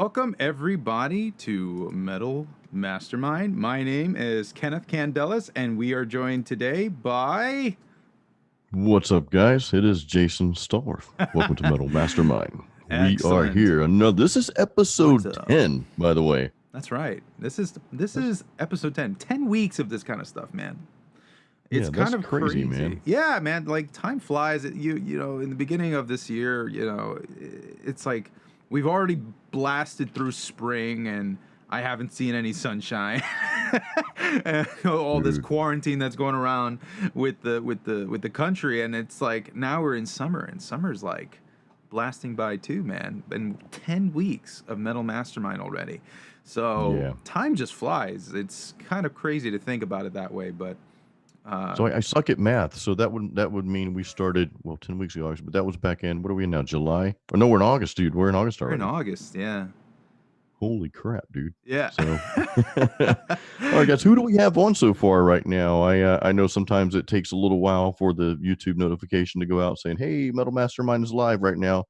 Welcome, everybody, to Metal Mastermind. My name is Kenneth Candelas, and we are joined today by. What's up, guys? It is Jason Stallworth. Welcome to Metal Mastermind. We are Excellent. here. No, this is What's episode up? 10, by the way. That's right. This That's, is episode 10. 10 weeks of this kind of stuff, man. It's yeah, kind that's of crazy, crazy. man. Yeah, man, like time flies. In the beginning of this year, it's like we've already blasted through spring and I haven't seen any sunshine. And all this Dude. quarantine that's going around with the country, and it's like now we're in summer and summer's like blasting by too, man. Been 10 weeks of Metal Mastermind already. So, Yeah. time just flies. It's kind of crazy to think about it that way, but So uh, I suck at math. So that would mean we started, well, 10 weeks ago, actually, but that was back in, what are we in now, July? Or no, we're in August, dude. We're in August we're in already. August, yeah. Holy crap, dude. Yeah. So, all right, guys, who do we have on so far right now? I know sometimes it takes a little while for the YouTube notification to go out saying, hey, Metal Mastermind is live right now.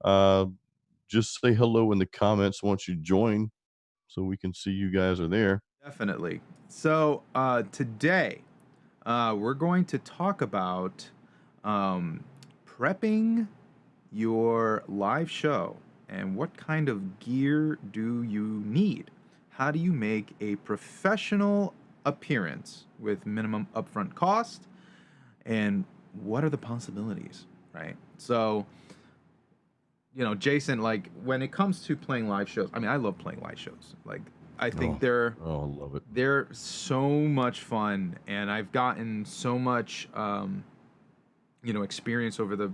Uh, just say hello in the comments once you join so we can see you guys are there. Definitely. So, today, we're going to talk about um, prepping your live show and what kind of gear do you need? How do you make a professional appearance with minimum upfront cost? And what are the possibilities, right? So, Jason, like when it comes to playing live shows, I mean, I love playing live shows. Like, I think Oh, they're oh, I love it. they're so much fun, and I've gotten so much, experience over the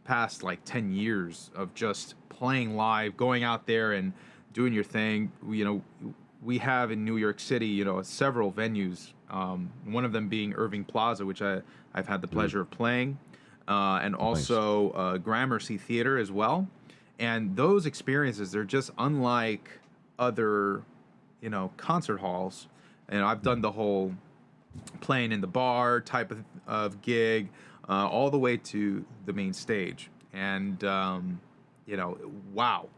past like 10 years of just playing live, going out there and doing your thing. We have in New York City, several venues. One of them being Irving Plaza, which I've had the Ooh, pleasure of playing, and nice. also Gramercy Theater as well. And those experiences, they're just unlike other, concert halls. And I've done Mhm. the whole playing in the bar type of gig, all the way to the main stage. And, wow,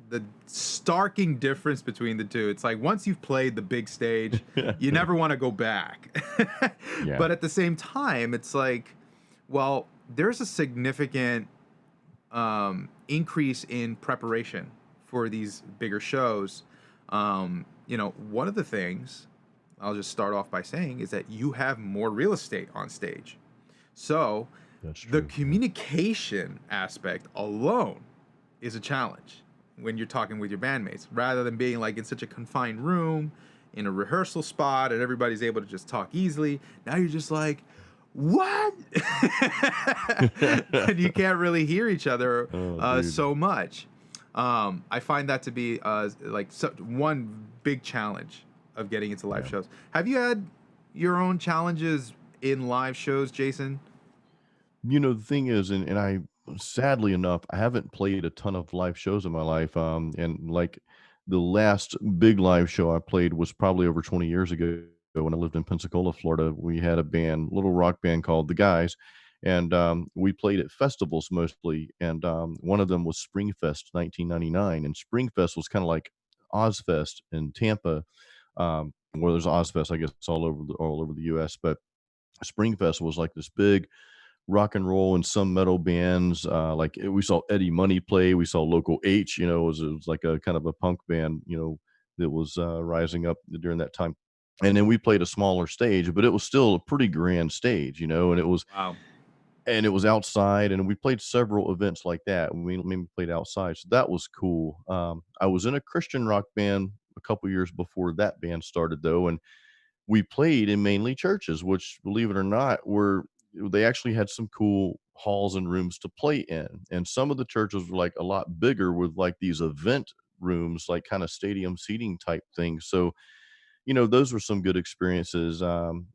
the starking difference between the two. It's like once you've played the big stage, you never want to go back. Yeah. But at the same time, it's like, well, there's a significant increase in preparation for these bigger shows. One of the things I'll just start off by saying is that you have more real estate on stage. So That's the true. Yeah. communication aspect alone is a challenge when you're talking with your bandmates, rather than being like in such a confined room in a rehearsal spot and everybody's able to just talk easily. Now you're just like, what? And you can't really hear each other Oh, dude. so much. I find that to be one big challenge of getting into live Yeah. shows. Have you had your own challenges in live shows, Jason? The thing is, and I, sadly enough, I haven't played a ton of live shows in my life. And like the last big live show I played was probably over 20 years ago when I lived in Pensacola, Florida. We had a band, little rock band called The Guys, and we played at festivals mostly. And one of them was Springfest 1999, and Springfest was kind of like Ozfest in Tampa, where there's Ozfest, I guess, all over the U.S. But Springfest was like this big rock and roll and some metal bands. We saw Eddie Money play. We saw Local H. It was like a kind of a punk band. That was rising up during that time. And then we played a smaller stage, but it was still a pretty grand stage. Wow. And it was outside, and we played several events like that. We played outside, so that was cool. I was in a Christian rock band a couple years before that band started, though, and we played in mainly churches, which, believe it or not, they actually had some cool halls and rooms to play in. And some of the churches were like a lot bigger with like these event rooms, like kind of stadium seating type things. So, those were some good experiences. And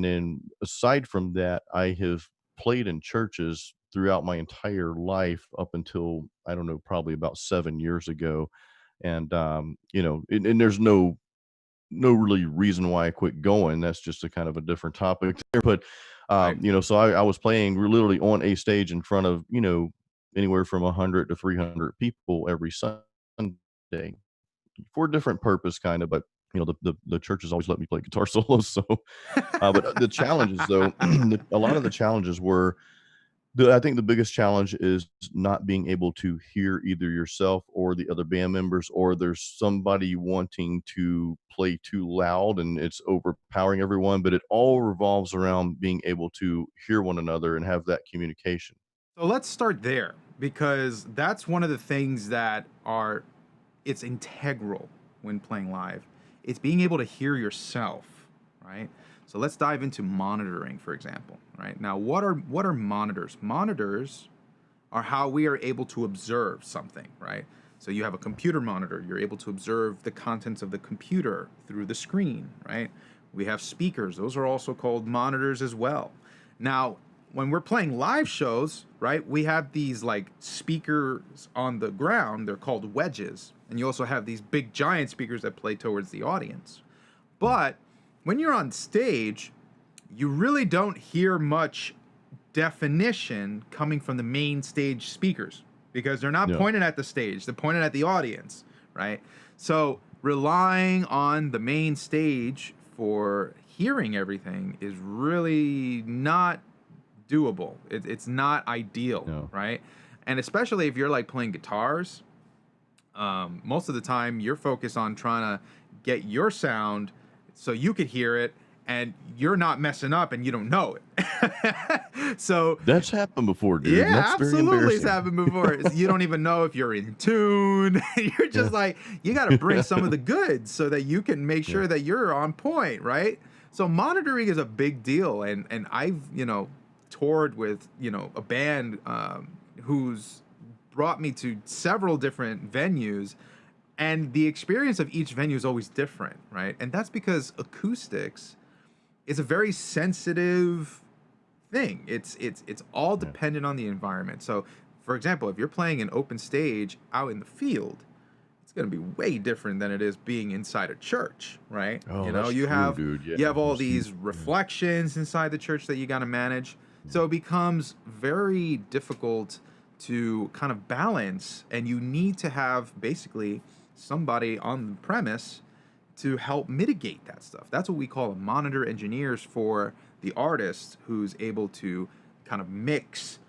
then aside from that, I have played in churches throughout my entire life up until, I don't know, probably about 7 years ago. And, and there's no really reason why I quit going. That's just a kind of a different topic there. But Right. so I was playing literally on a stage in front of anywhere from 100 to 300 people every Sunday. day for a different purpose, kind of. But the churches always let me play guitar solos. So, but the challenges, though, a lot of the challenges were I think the biggest challenge is not being able to hear either yourself or the other band members, or there's somebody wanting to play too loud and it's overpowering everyone. But it all revolves around being able to hear one another and have that communication. So let's start there because that's one of the things that are it's integral when playing live. It's being able to hear yourself, right? So let's dive into monitoring, for example, right? Now, what are monitors? Monitors are how we are able to observe something, right? So you have a computer monitor, you're able to observe the contents of the computer through the screen, right? We have speakers, those are also called monitors as well. Now, when we're playing live shows, right, we have these like speakers on the ground, they're called wedges. And you also have these big giant speakers that play towards the audience. But when you're on stage, you really don't hear much definition coming from the main stage speakers because they're not Yeah. pointed at the stage, they're pointed at the audience, right? So relying on the main stage for hearing everything is really not doable. It's not ideal, No. right? And especially if you're like playing guitars, most of the time you're focused on trying to get your sound so you could hear it and you're not messing up and you don't know it. So That's happened before, dude. And yeah, that's very absolutely, it's embarrassing. happened before. You don't even know if you're in tune. You're just Yeah. like, you got to bring some of the goods so that you can make Yeah. sure that you're on point, right? So monitoring is a big deal, and I've toured with a band who's brought me to several different venues, and the experience of each venue is always different, right? And that's because acoustics is a very sensitive thing. It's all Yeah. dependent on the environment. So, for example, if you're playing an open stage out in the field, it's going to be way different than it is being inside a church, right? Oh, that's You true, have dude. you Yeah. have all It's huge. these Yeah. reflections inside the church that you got to manage. Yeah. So it becomes very difficult to kind of balance, and you need to have basically somebody on the premise to help mitigate that stuff. That's what we call a monitor engineers for the artist who's able to kind of mix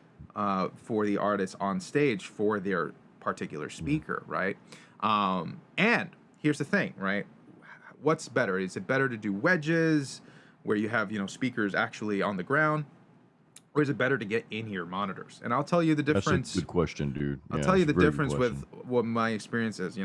for the artist on stage for their particular Yeah. speaker, right? And here's the thing, right? What's better? Is it better to do wedges where you have, speakers actually on the ground? Or is it better to get in-ear monitors? And I'll tell you the That's a difference. good question, dude. I'll Yeah, tell you that's a the very good difference with question. what my experience is,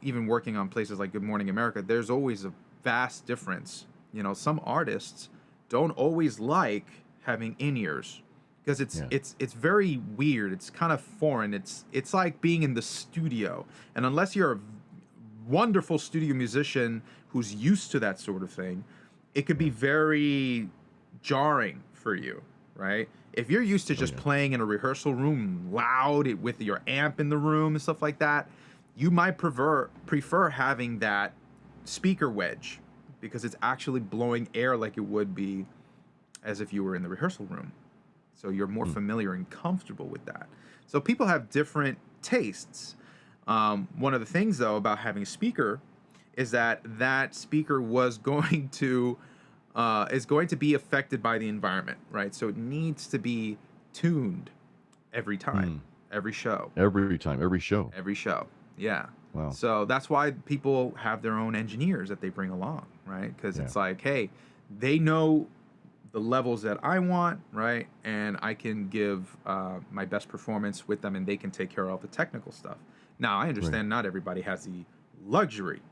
even working on places like Good Morning America, there's always a vast difference. Some artists don't always like having in-ears because it's Yeah. it's it's very weird. It's kind of foreign. It's like being in the studio, and unless you're a wonderful studio musician who's used to that sort of thing, it could be Yeah. very jarring for you, right? If you're used to Oh, just yeah. playing in a rehearsal room loud with your amp in the room and stuff like that, you might prefer having that speaker wedge because it's actually blowing air like it would be as if you were in the rehearsal room. So you're more Hmm. familiar and comfortable with that. So people have different tastes. One of the things though about having a speaker is that speaker was going to is going to be affected by the environment, right? So it needs to be tuned every time, Hmm. every show, Every time, every show. every show. Yeah. Wow. So that's why people have their own engineers that they bring along, right? Because Yeah. it's like, hey, they know the levels that I want, right? And I can give my best performance with them, and they can take care of all the technical stuff. Now, I Right. understand not everybody has the luxury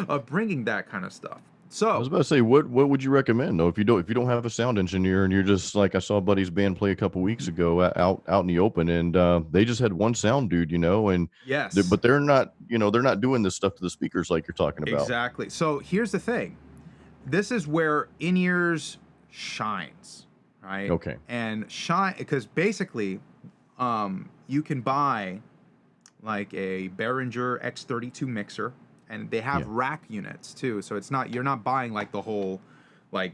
of bringing that kind of stuff. I was So about to say, what would you recommend though if you don't have a sound engineer and you're just like I saw a buddy's band play a couple weeks ago out in the open and they just had one sound dude, and yes, but they're not doing this stuff to the speakers like you're talking about. exactly. So here's the thing. This is where InEars shines, right? Okay. And shine because basically, you can buy like a Behringer X32 mixer, and they have Yeah. rack units too. So you're not buying like the whole like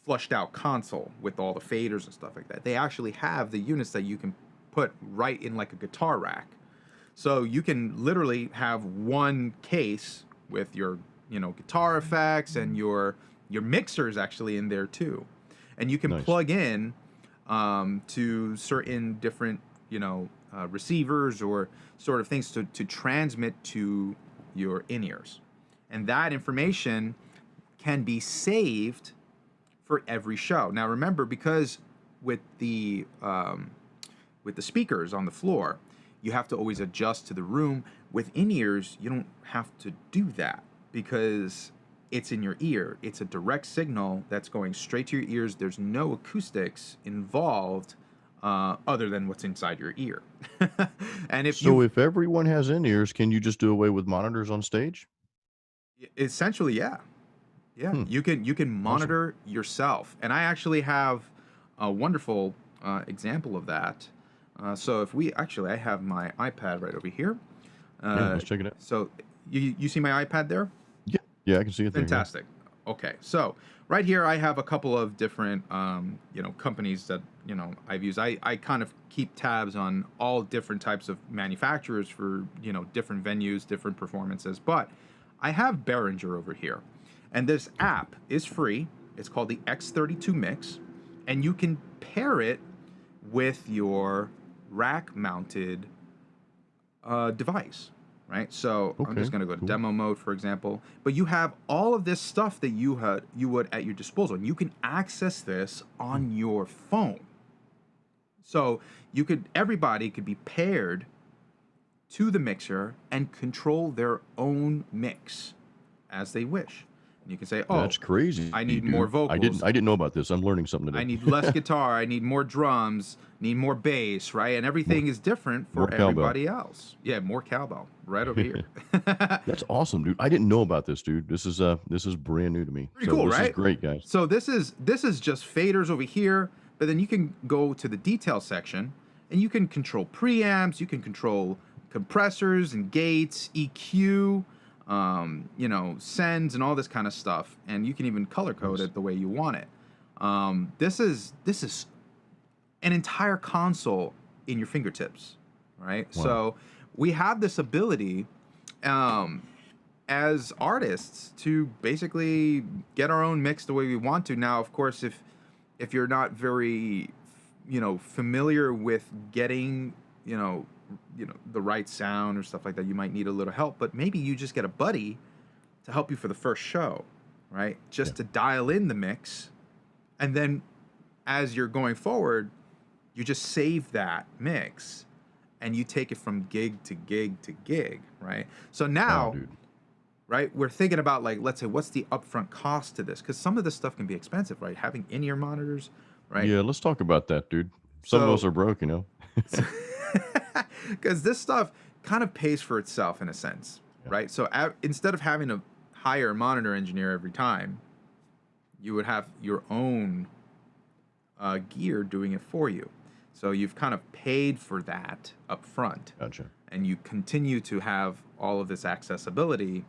flushed out console with all the faders and stuff like that. They actually have the units that you can put right in like a guitar rack. So you can literally have one case with your, guitar effects and your mixers actually in there too, and you can Nice. plug in to certain different, receivers or sort of things to transmit to your in-ears, and that information can be saved for every show. Now remember, because with the speakers on the floor, you have to always adjust to the room. With in-ears, you don't have to do that because it's in your ear. It's a direct signal that's going straight to your ears. There's no acoustics involved other than what's inside your ear. And if So you've if everyone has in-ears, can you just do away with monitors on stage? essentially, yeah, yeah, Hmm. you can Awesome. monitor yourself, and I actually have a wonderful example of that. So if we actually, I have my iPad right over here. Yeah, Uh, let's check it out. so you see my iPad there? Yeah. Yeah, I can see it there. Yeah. Fantastic. Okay, so right here I have a couple of different companies that I've used. I kind of keep tabs on all different types of manufacturers for different venues, different performances. But I have Behringer over here, and this Okay. app is free. It's called the X32 Mix, and you can pair it with your rack-mounted device, right? So I'm Okay. just going to go to Cool. demo mode, for example. But you have all of this stuff that you would at your disposal, and you can access this Hmm. on your phone. So everybody could be paired to the mixer and control their own mix as they wish. And you can say, "Oh, That's crazy, I need more dude. I didn't vocals. I didn't know about this. I'm learning something I today. need less guitar. I need more drums. Need more bass, right?" And More everything is different more for cowbell. everybody else. Yeah, more cowbell right over here. That's awesome, dude. I didn't know about this, dude. This is brand new to me. Pretty So cool, this is right? great, guys. So this is just faders over here, but then you can go to the detail section and you can control preamps, you can control compressors and gates, EQ, sends and all this kind of stuff, and you can even color code Nice. it the way you want it. This is an entire console in your fingertips, right? Wow. So we have this ability um, as artists to basically get our own mix the way we want to. Now, of course, if you're not very, familiar with getting, the right sound or stuff like that, you might need a little help. But maybe you just get a buddy to help you for the first show, right? Yeah. Just to dial in the mix, and then as you're going forward, you just save that mix and you take it from gig to gig to gig, right? So Wow, now, dude. right, we're thinking about, like, let's say, what's the upfront cost to this? Because some of this stuff can be expensive, right? Having in-ear monitors, right? Yeah, let's talk about that, dude. Some of us So, are broke, you know. because this stuff kind of pays for itself in a sense, Yeah. right? So instead of having to hire a monitor engineer every time, you would have your own gear doing it for you. So you've kind of paid for that up front, Gotcha. and you continue to have all of this accessibility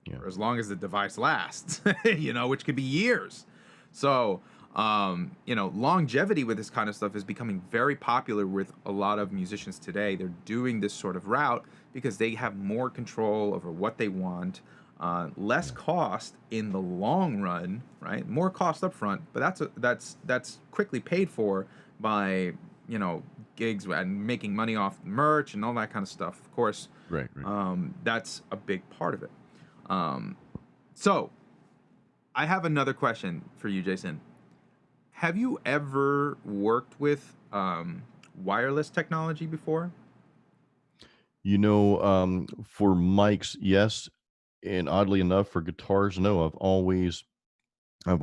Yeah. for as long as the device lasts, which could be years. So, longevity with this kind of stuff is becoming very popular with a lot of musicians today. They're doing this sort of route because they have more control over what they want, less Yeah. cost in the long run, right? More cost up front, but that's quickly paid for by gigs and making money off merch and all that kind of stuff. Of course, Right, right. that's a big part of it. Um, so I have another question for you, Jason. Have you ever worked with wireless technology before? For mics, yes, and oddly enough, for guitars, no. I've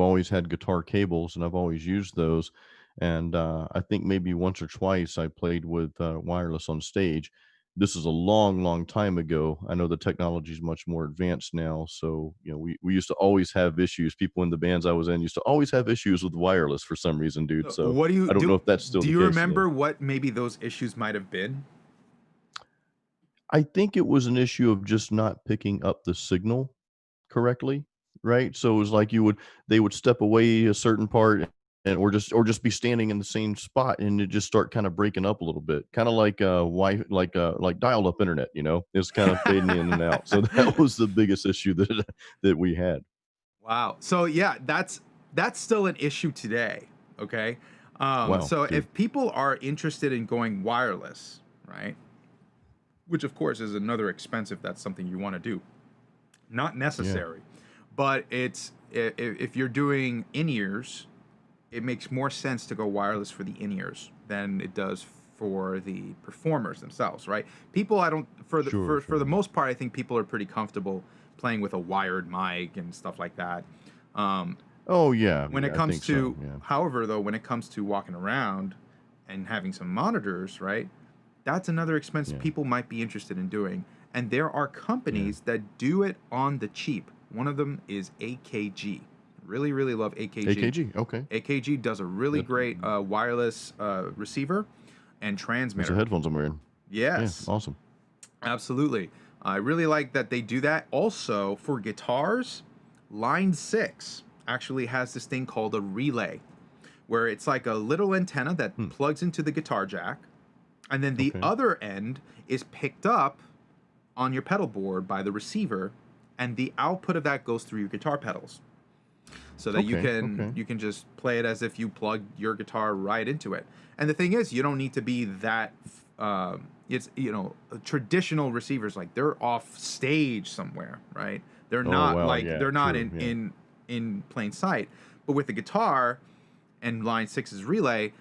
always had guitar cables, and I've always used those. And I think maybe once or twice I played with wireless on stage. This is a long, long time ago. I know the technology is much more advanced now. So, we used to always have issues. People in the bands I was in used to always have issues with wireless for some reason, dude. So So what do you I don't know do? if that's still Do the you case today. remember what maybe those issues might have been? I think it was an issue of just not picking up the signal correctly, right? So it was like they would step away a certain part or just be standing in the same spot and it just start kind of breaking up a little bit, kind of like like dial up internet, it's kind of fading in and out. So that was the biggest issue that we had. Wow. So yeah, that's still an issue today. Okay. Wow, So dude. if people are interested in going wireless, right, which of course is another expense if that's something you want to do, not Yeah, necessary, but if you're doing in ears, it makes more sense to go wireless for the in ears than it does for the performers themselves, right? People, I don't for the sure, for the sure. most part, I think people are pretty comfortable playing with a wired mic and stuff like that. Um, Oh yeah, when it yeah, I comes think so. to, Yeah, however, though, when it comes to walking around and having some monitors, right? That's another expense yeah, people might be interested in doing. And there are yeah. companies that do it on the cheap. One of them is AKG. Really, really love AKG. AKG. Okay. AKG does a really That great wireless receiver and That's the transmitter. headphones I'm wearing. Yeah, Yes, awesome. absolutely. I really like that they do that. Also, for guitars, Line 6 actually has this thing called a relay, where it's like a little antenna that Hmm. plugs into the guitar jack, and then the Okay. other end is picked up on your pedal board by the receiver, and the output of that goes through your guitar pedals, so that you Okay. can Okay. you can just play it as if you plugged your guitar right into it. And the thing is, you don't need to be that. It's traditional receivers, like they're off stage somewhere, right? They're Oh not wow. like Yeah. they're not True. in Yeah. in plain sight. But with the guitar and Line Six's relay,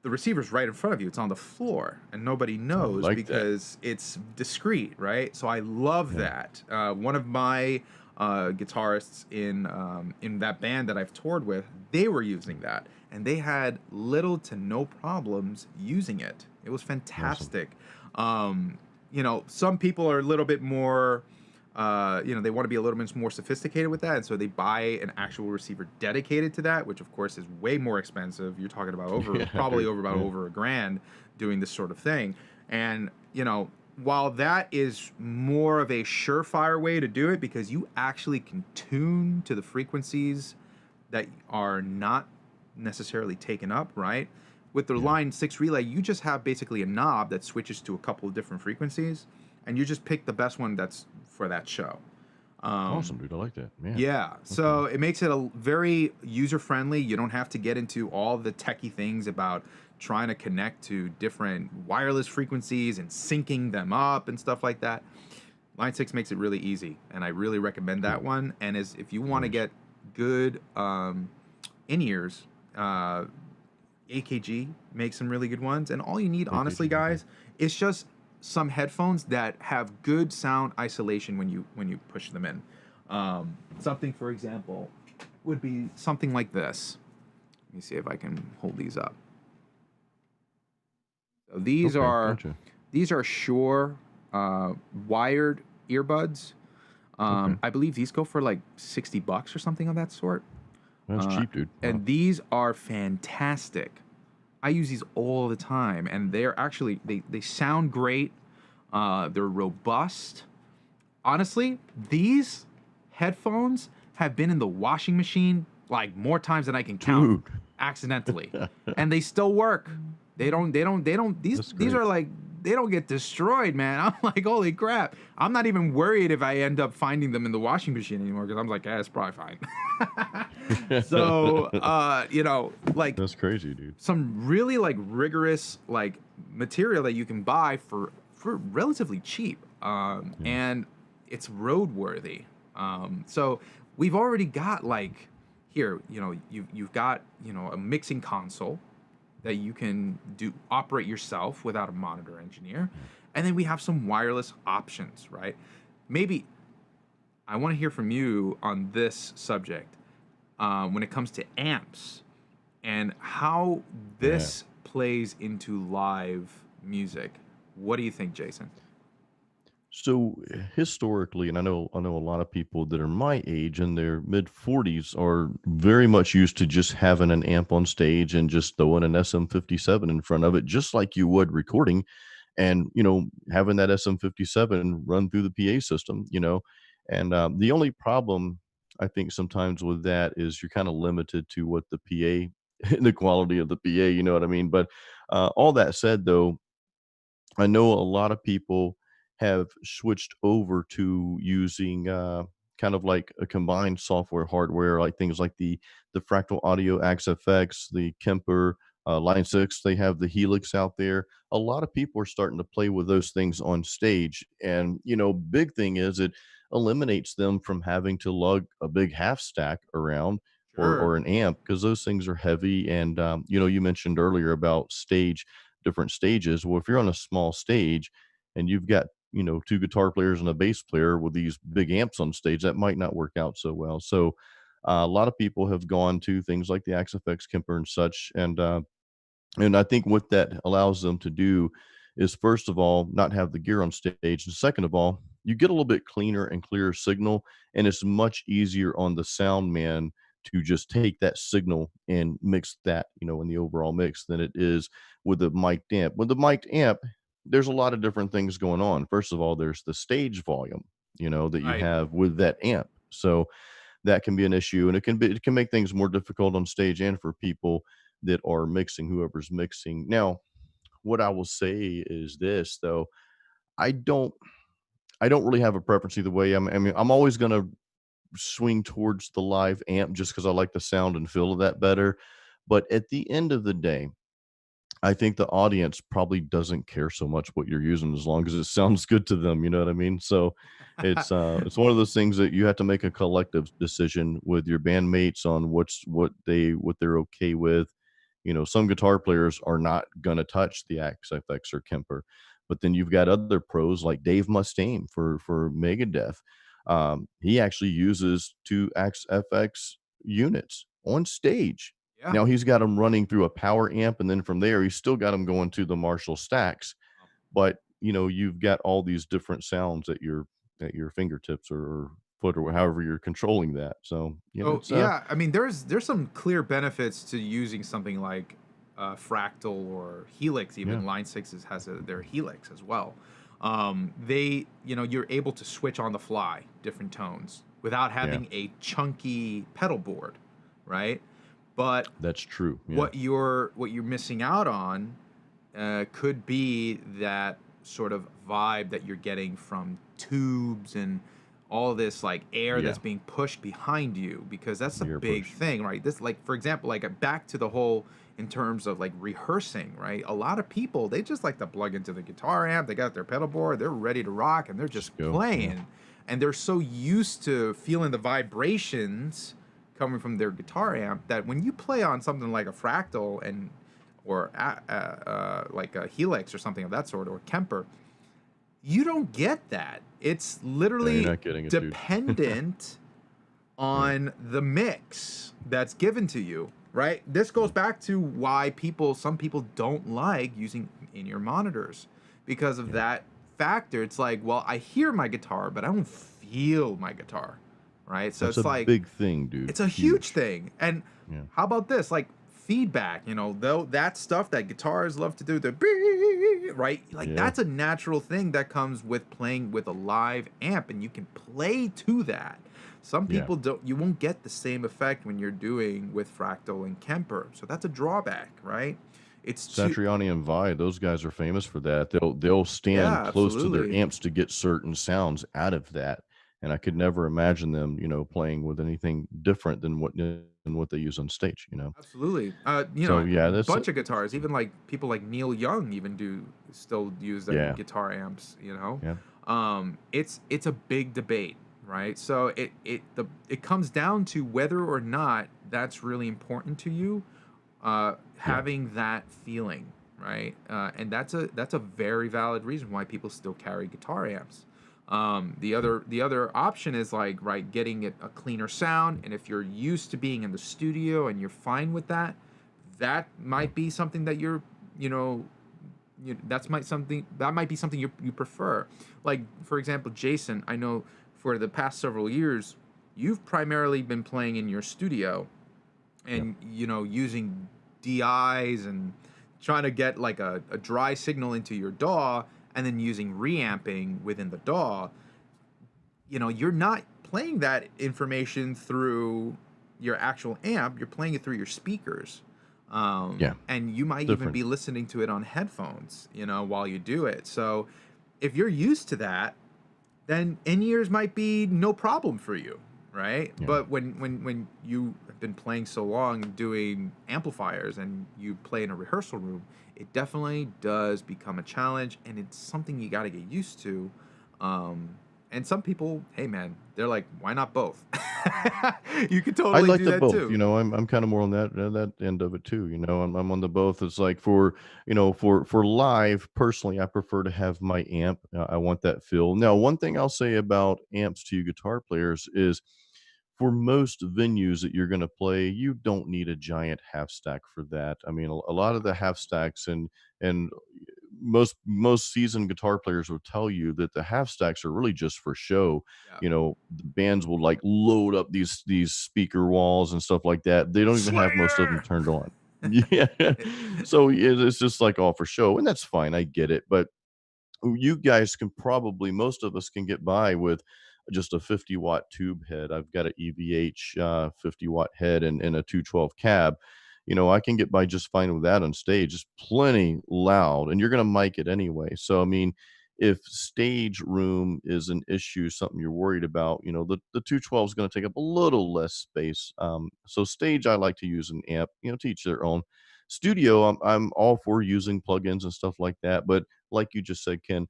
the receiver's right in front of you. It's on the floor, and nobody I knows like that. because it's discreet, right? So I love Yeah. that. One of my guitarists in that band that I've toured with, they were using that, and they had little to no problems using it. It was Awesome. fantastic. Some people are a little bit more they want to be a little bit more sophisticated with that, and so they buy an actual receiver dedicated to that, which of course is way more expensive. You're talking about Yeah, probably dude. over about Yeah. over a grand doing this sort of thing. And while that is more of a surefire way to do it because you actually can tune to the frequencies that are not necessarily taken up, right? With the Yeah. Line 6 relay, you just have basically a knob that switches to a couple of different frequencies, and you just pick the best one that's for that show. Um, Awesome, dude. I like that. Yeah. yeah, Okay. so it makes it a very user friendly. You don't have to get into all the techie things about trying to connect to different wireless frequencies and syncing them up and stuff like that. Line 6 makes it really easy, and I really recommend that Cool. one. And as if you want to Nice. get good in-ears, uh, AKG makes some really good ones. And all you need, honestly, AKG. Okay. guys, is just some headphones that have good sound isolation when you push them in. Something, for example, would be something like this. Let me see if I can hold these up. So these Okay. are Gotcha. these are Shure wired earbuds. Okay. I believe these go for like $60 or something of that sort. That's Uh, cheap, dude. Wow. and these are fantastic. I use these all the time, and they're actually they sound great. They're robust. Honestly, these headphones have been in the washing machine like more times than I can count, Dude. accidentally, and they still work. They don't. That's These are great. like they don't get destroyed, man. I'm like, holy crap. I'm not even worried if I end up finding them in the washing machine anymore because I'm like, it's probably fine. So, like That's crazy, dude. some really like rigorous like material that you can buy for relatively cheap, Yeah. and it's roadworthy. So we've already got like here, you've got a mixing console that you can do operate yourself without a monitor engineer, Yeah. and then we have some wireless options, right? Maybe I want to hear from you on this subject, when it comes to amps and how Yeah. this plays into live music. What do you think, Jason? So historically, and I know a lot of people that are my age in their mid 40s are very much used to just having an amp on stage and just throwing an SM57 in front of it, just like you would recording, and having that SM57 run through the PA system. And the only problem I think sometimes with that is you're kind of limited to what the PA the quality of the PA, you know what I mean? But all that said, though, I know a lot of people have switched over to using kind of like a combined software hardware, like things like the Fractal Audio XFX, the Kemper Line 6. They have the Helix out there. A lot of people are starting to play with those things on stage, and big thing is it eliminates them from having to lug a big half stack around or Sure. an amp, because those things are heavy. And you mentioned earlier about different stages. Well, if you're on a small stage and you've got, two guitar players and a bass player with these big amps on stage, that might not work out so well. So a lot of people have gone to things like the XFX Kemper and such, and I think what that allows them to do is, first of all, not have the gear on stage. And second of all, you get a little bit cleaner and clearer signal. And it's much easier on the sound man to just take that signal and mix that, in the overall mix than it is with the mic'd amp. With the mic'd amp, there's a lot of different things going on. First of all, there's the stage volume, that you Right. have with that amp. So that can be an issue, and it can make things more difficult on stage and for people that are mixing, whoever's mixing. Now, what I will say is this though, I don't I don't really have a preference either way. I'm always gonna swing towards the live amp just because I like the sound and feel of that better. But at the end of the day, I think the audience probably doesn't care so much what you're using as long as it sounds good to them, you know what I mean? So it's one of those things that you have to make a collective decision with your bandmates on what they're okay with. Some guitar players are not gonna touch the XFX or Kemper, but then you've got other pros like Dave Mustaine for Megadeth. He actually uses two XFX units on stage. Yeah. Now he's got them running through a power amp, and then from there, he's still got them going to the Marshall stacks. But, you've got all these different sounds at your fingertips or foot or however you're controlling that. So, So yeah, I mean, there's some clear benefits to using something like Fractal or Helix. yeah, Even Line Sixes has their Helix as well. You're able to switch on the fly different tones without yeah, having a chunky pedal board, right? But that's true. Yeah, what you're missing out on could be that sort of vibe that you're getting from tubes and all this like air yeah, that's being pushed behind you, because that's a ear big push. thing, right? This, like, for example, like back to the whole in terms of like rehearsing, right? A lot of people, they just like to plug into the guitar amp, they got their pedal board, they're ready to rock, and they're Just just go. Yeah, playing, and they're so used to feeling the vibrations coming from their guitar amp that when you play on something like a Fractal and like a Helix or something of that sort, or Kemper, you don't get that. It's no, you're literally not getting it, dude. dependent Yeah, on the mix that's given to you, right? This yeah, goes back to why some people don't like using in-ear monitors because of yeah. that factor. It's like, well, I hear my guitar, but I don't feel my guitar, right? So That's it's a like, big thing, dude. it's a huge Huge. thing. And Yeah, how about this? Like feedback, though that stuff that guitars love to do, the beep, right? Like yeah, that's a natural thing that comes with playing with a live amp, and you can play to that. Some yeah. people don't, you won't get the same effect when you're doing with Fractal and Kemper. So that's a drawback, right? It's too, Satriani and Vi, those guys are famous for that. They'll stand yeah, close to their absolutely. amps to get certain sounds out of that, and I could never imagine them, playing with anything different than what they use on stage. Absolutely. So, A yeah, that's bunch of guitars, even like people like Neil Young even do still use their yeah, guitar amps. yeah, It's a big debate, right? So it comes down to whether or not that's really important to you, yeah, having that feeling, right? And that's a very valid reason why people still carry guitar amps. The yeah, other option is like, right, getting it a cleaner sound, and if you're used to being in the studio and you're fine with that, that yeah, might be something that you know that might be something you prefer. Like, for example, Jason, I know for the past several years you've primarily been playing in your studio yeah. and using DIs and trying to get like a dry signal into your DAW, and then using reamping within the DAW. You're not playing that information through your actual amp, you're playing it through your speakers. Yeah, And you might even different. be listening to it on headphones, while you do it. So if you're used to that, then in-ears might be no problem for you, right? Yeah. But when you have been playing so long doing amplifiers and you play in a rehearsal room, it definitely does become a challenge, and it's something you got to get used to. Um, and some people, hey man, they're like, why not both? You could I totally like do the that both, too. I'm kinda more on that end of it too, I'm on the both. It's like for live, personally, I prefer to have my amp, I want that feel. Now, one thing I'll say about amps to you guitar players is for most venues that you're gonna play, you don't need a giant half stack for that. I mean, a lot of the half stacks and most seasoned guitar players will tell you that the half stacks are really just for show. Yeah. The bands will like load up these speaker walls and stuff like that. They don't even have most of them Slayer. turned on. Yeah. So it's just like all for show, and that's fine. I get it, but you guys can probably most of us can get by with just a 50-watt tube head. I've got an EVH 50-watt head and a 212 cab. I can get by just fine with that on stage. It's plenty loud, and you're going to mic it anyway. So, I mean, if stage room is an issue, something you're worried about, the 212 is going to take up a little less space. So, stage, I like to use an amp, to each their own. Studio, I'm all for using plugins and stuff like that, but like you just said, Ken,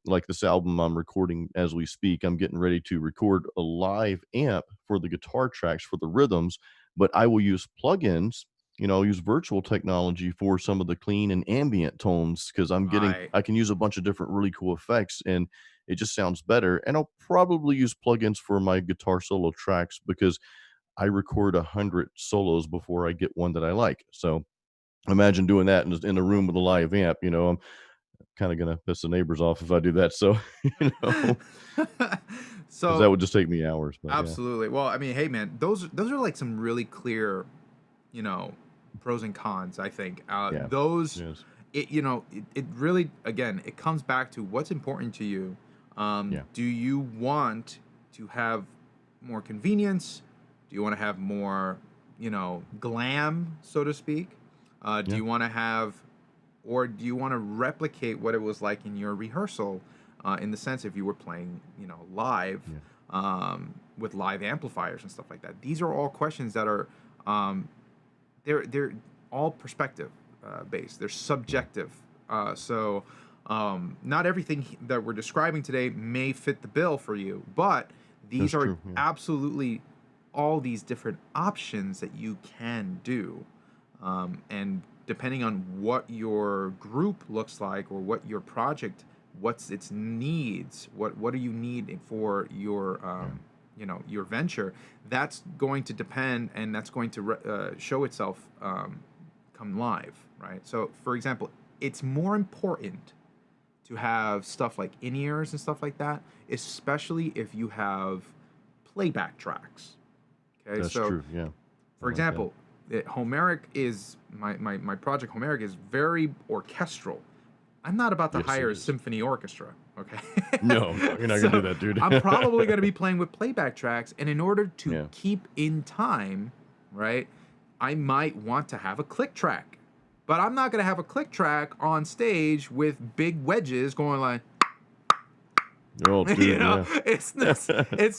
like this album I'm recording as we speak, I'm getting ready to record a live amp for the guitar tracks for the rhythms, but I will use plugins. I'll use virtual technology for some of the clean and ambient tones because Right. I can use a bunch of different really cool effects and it just sounds better. And I'll probably use plugins for my guitar solo tracks because I record 100 solos before I get one that I like. So imagine doing that in a room with a live amp. I'm kinda gonna piss the neighbors off if I do that, so, you know, because that So would just take me hours, but yeah. absolutely. Well, I mean, hey man, those are like some really clear, you know, pros and cons, I think. Yeah. Those Yes. it really, again, it comes back to what's important to you. Yeah. Do you want to have more convenience? Do you want to have more, glam, so to speak? Do Yeah. you want to have, or do you want to replicate what it was like in your rehearsal, in the sense if you were playing, live, Yeah. with live amplifiers and stuff like that? These are all questions that are, um, they're all perspective, based. They're Yeah. subjective. Not everything that we're describing today may fit the bill for you, but That's these are true, yeah. absolutely all these different options that you can do. And depending on what your group looks like or what your project, what's its needs, what do you need for your, Yeah. your venture, that's going to depend, and that's going to show itself, come live, right? So for example, it's more important to have stuff like in-ears and stuff like that, especially if you have playback tracks. Okay, That's so true, yeah. I for like that. example, Homeric is my project. Homeric is very orchestral. I'm not about to Yes, it hire a is. symphony orchestra, okay? No, no, you're not gonna do So that, dude. I'm probably going to be playing with playback tracks, and in order to Yeah. keep in time, right, I might want to have a click track, but I'm not going to have a click track on stage with big wedges going like, Oh, dude, yeah. it's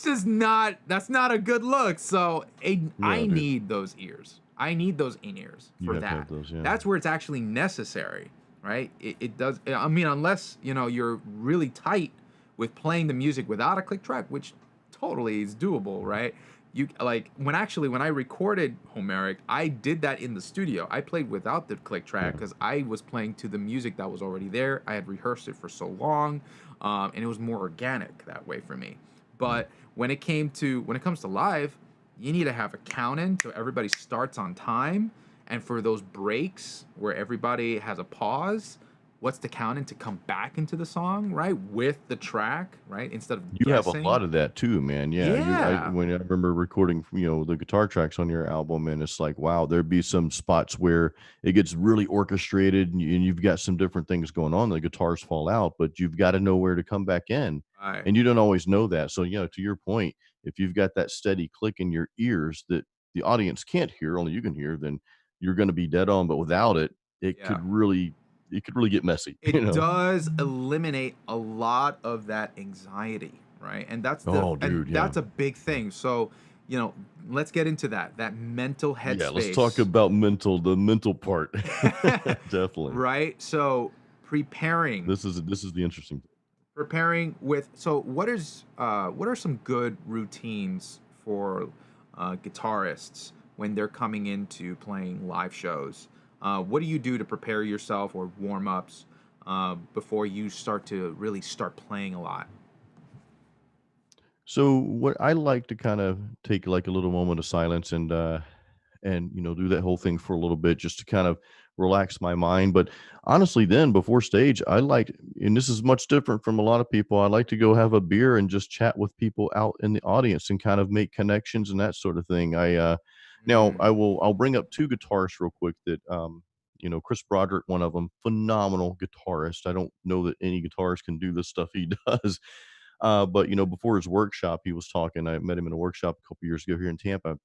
just not, that's not a good look. So I No, dude. need those ears. I need those in ears You for have to have that. those, yeah. That's where it's actually necessary, right? It does. I mean, unless you're really tight with playing the music without a click track, which totally is doable, right? You like when I recorded Homeric, I did that in the studio. I played without the click track Yeah. because I was playing to the music that was already there. I had rehearsed it for so long, and it was more organic that way for me. Yeah. But when it comes to live, you need to have a count in so everybody starts on time, and for those breaks where everybody has a pause, what's the count in to come back into the song, right, with the track, right, instead of You have a guessing. lot of that too, man. Yeah, Yeah. when I remember recording, the guitar tracks on your album, and it's like, wow, there'd be some spots where it gets really orchestrated, and you've got some different things going on. The guitars fall out, but you've got to know where to come back in, Right. and you don't always know that. So, to your point, if you've got that steady click in your ears that the audience can't hear, only you can hear, then you're going to be dead on. But without it, Yeah. it could really get messy, you It know? does eliminate a lot of that anxiety, right? Oh, And dude, yeah. that's a big thing. So, you know, let's get into that mental Yeah, let's talk headspace. about the mental part. Definitely. Right? So, preparing This is the interesting thing. preparing with so what are some good routines for guitarists when they're coming into playing live shows? What do you do to prepare yourself or warm ups before you start to really start playing a lot? So what I like to kind of take like a little moment of silence and do that whole thing for a little bit just to kind of relax my mind. But honestly, then before stage, I like, and this is much different from a lot of people, I like to go have a beer and just chat with people out in the audience and kind of make connections and that sort of thing. Now Mm, I'll bring up two guitarists real quick that Chris Broderick, one of them, phenomenal guitarist. I don't know that any guitarist can do the stuff he does. But before his workshop, he was talking. I met him in a workshop a couple years ago here in Tampa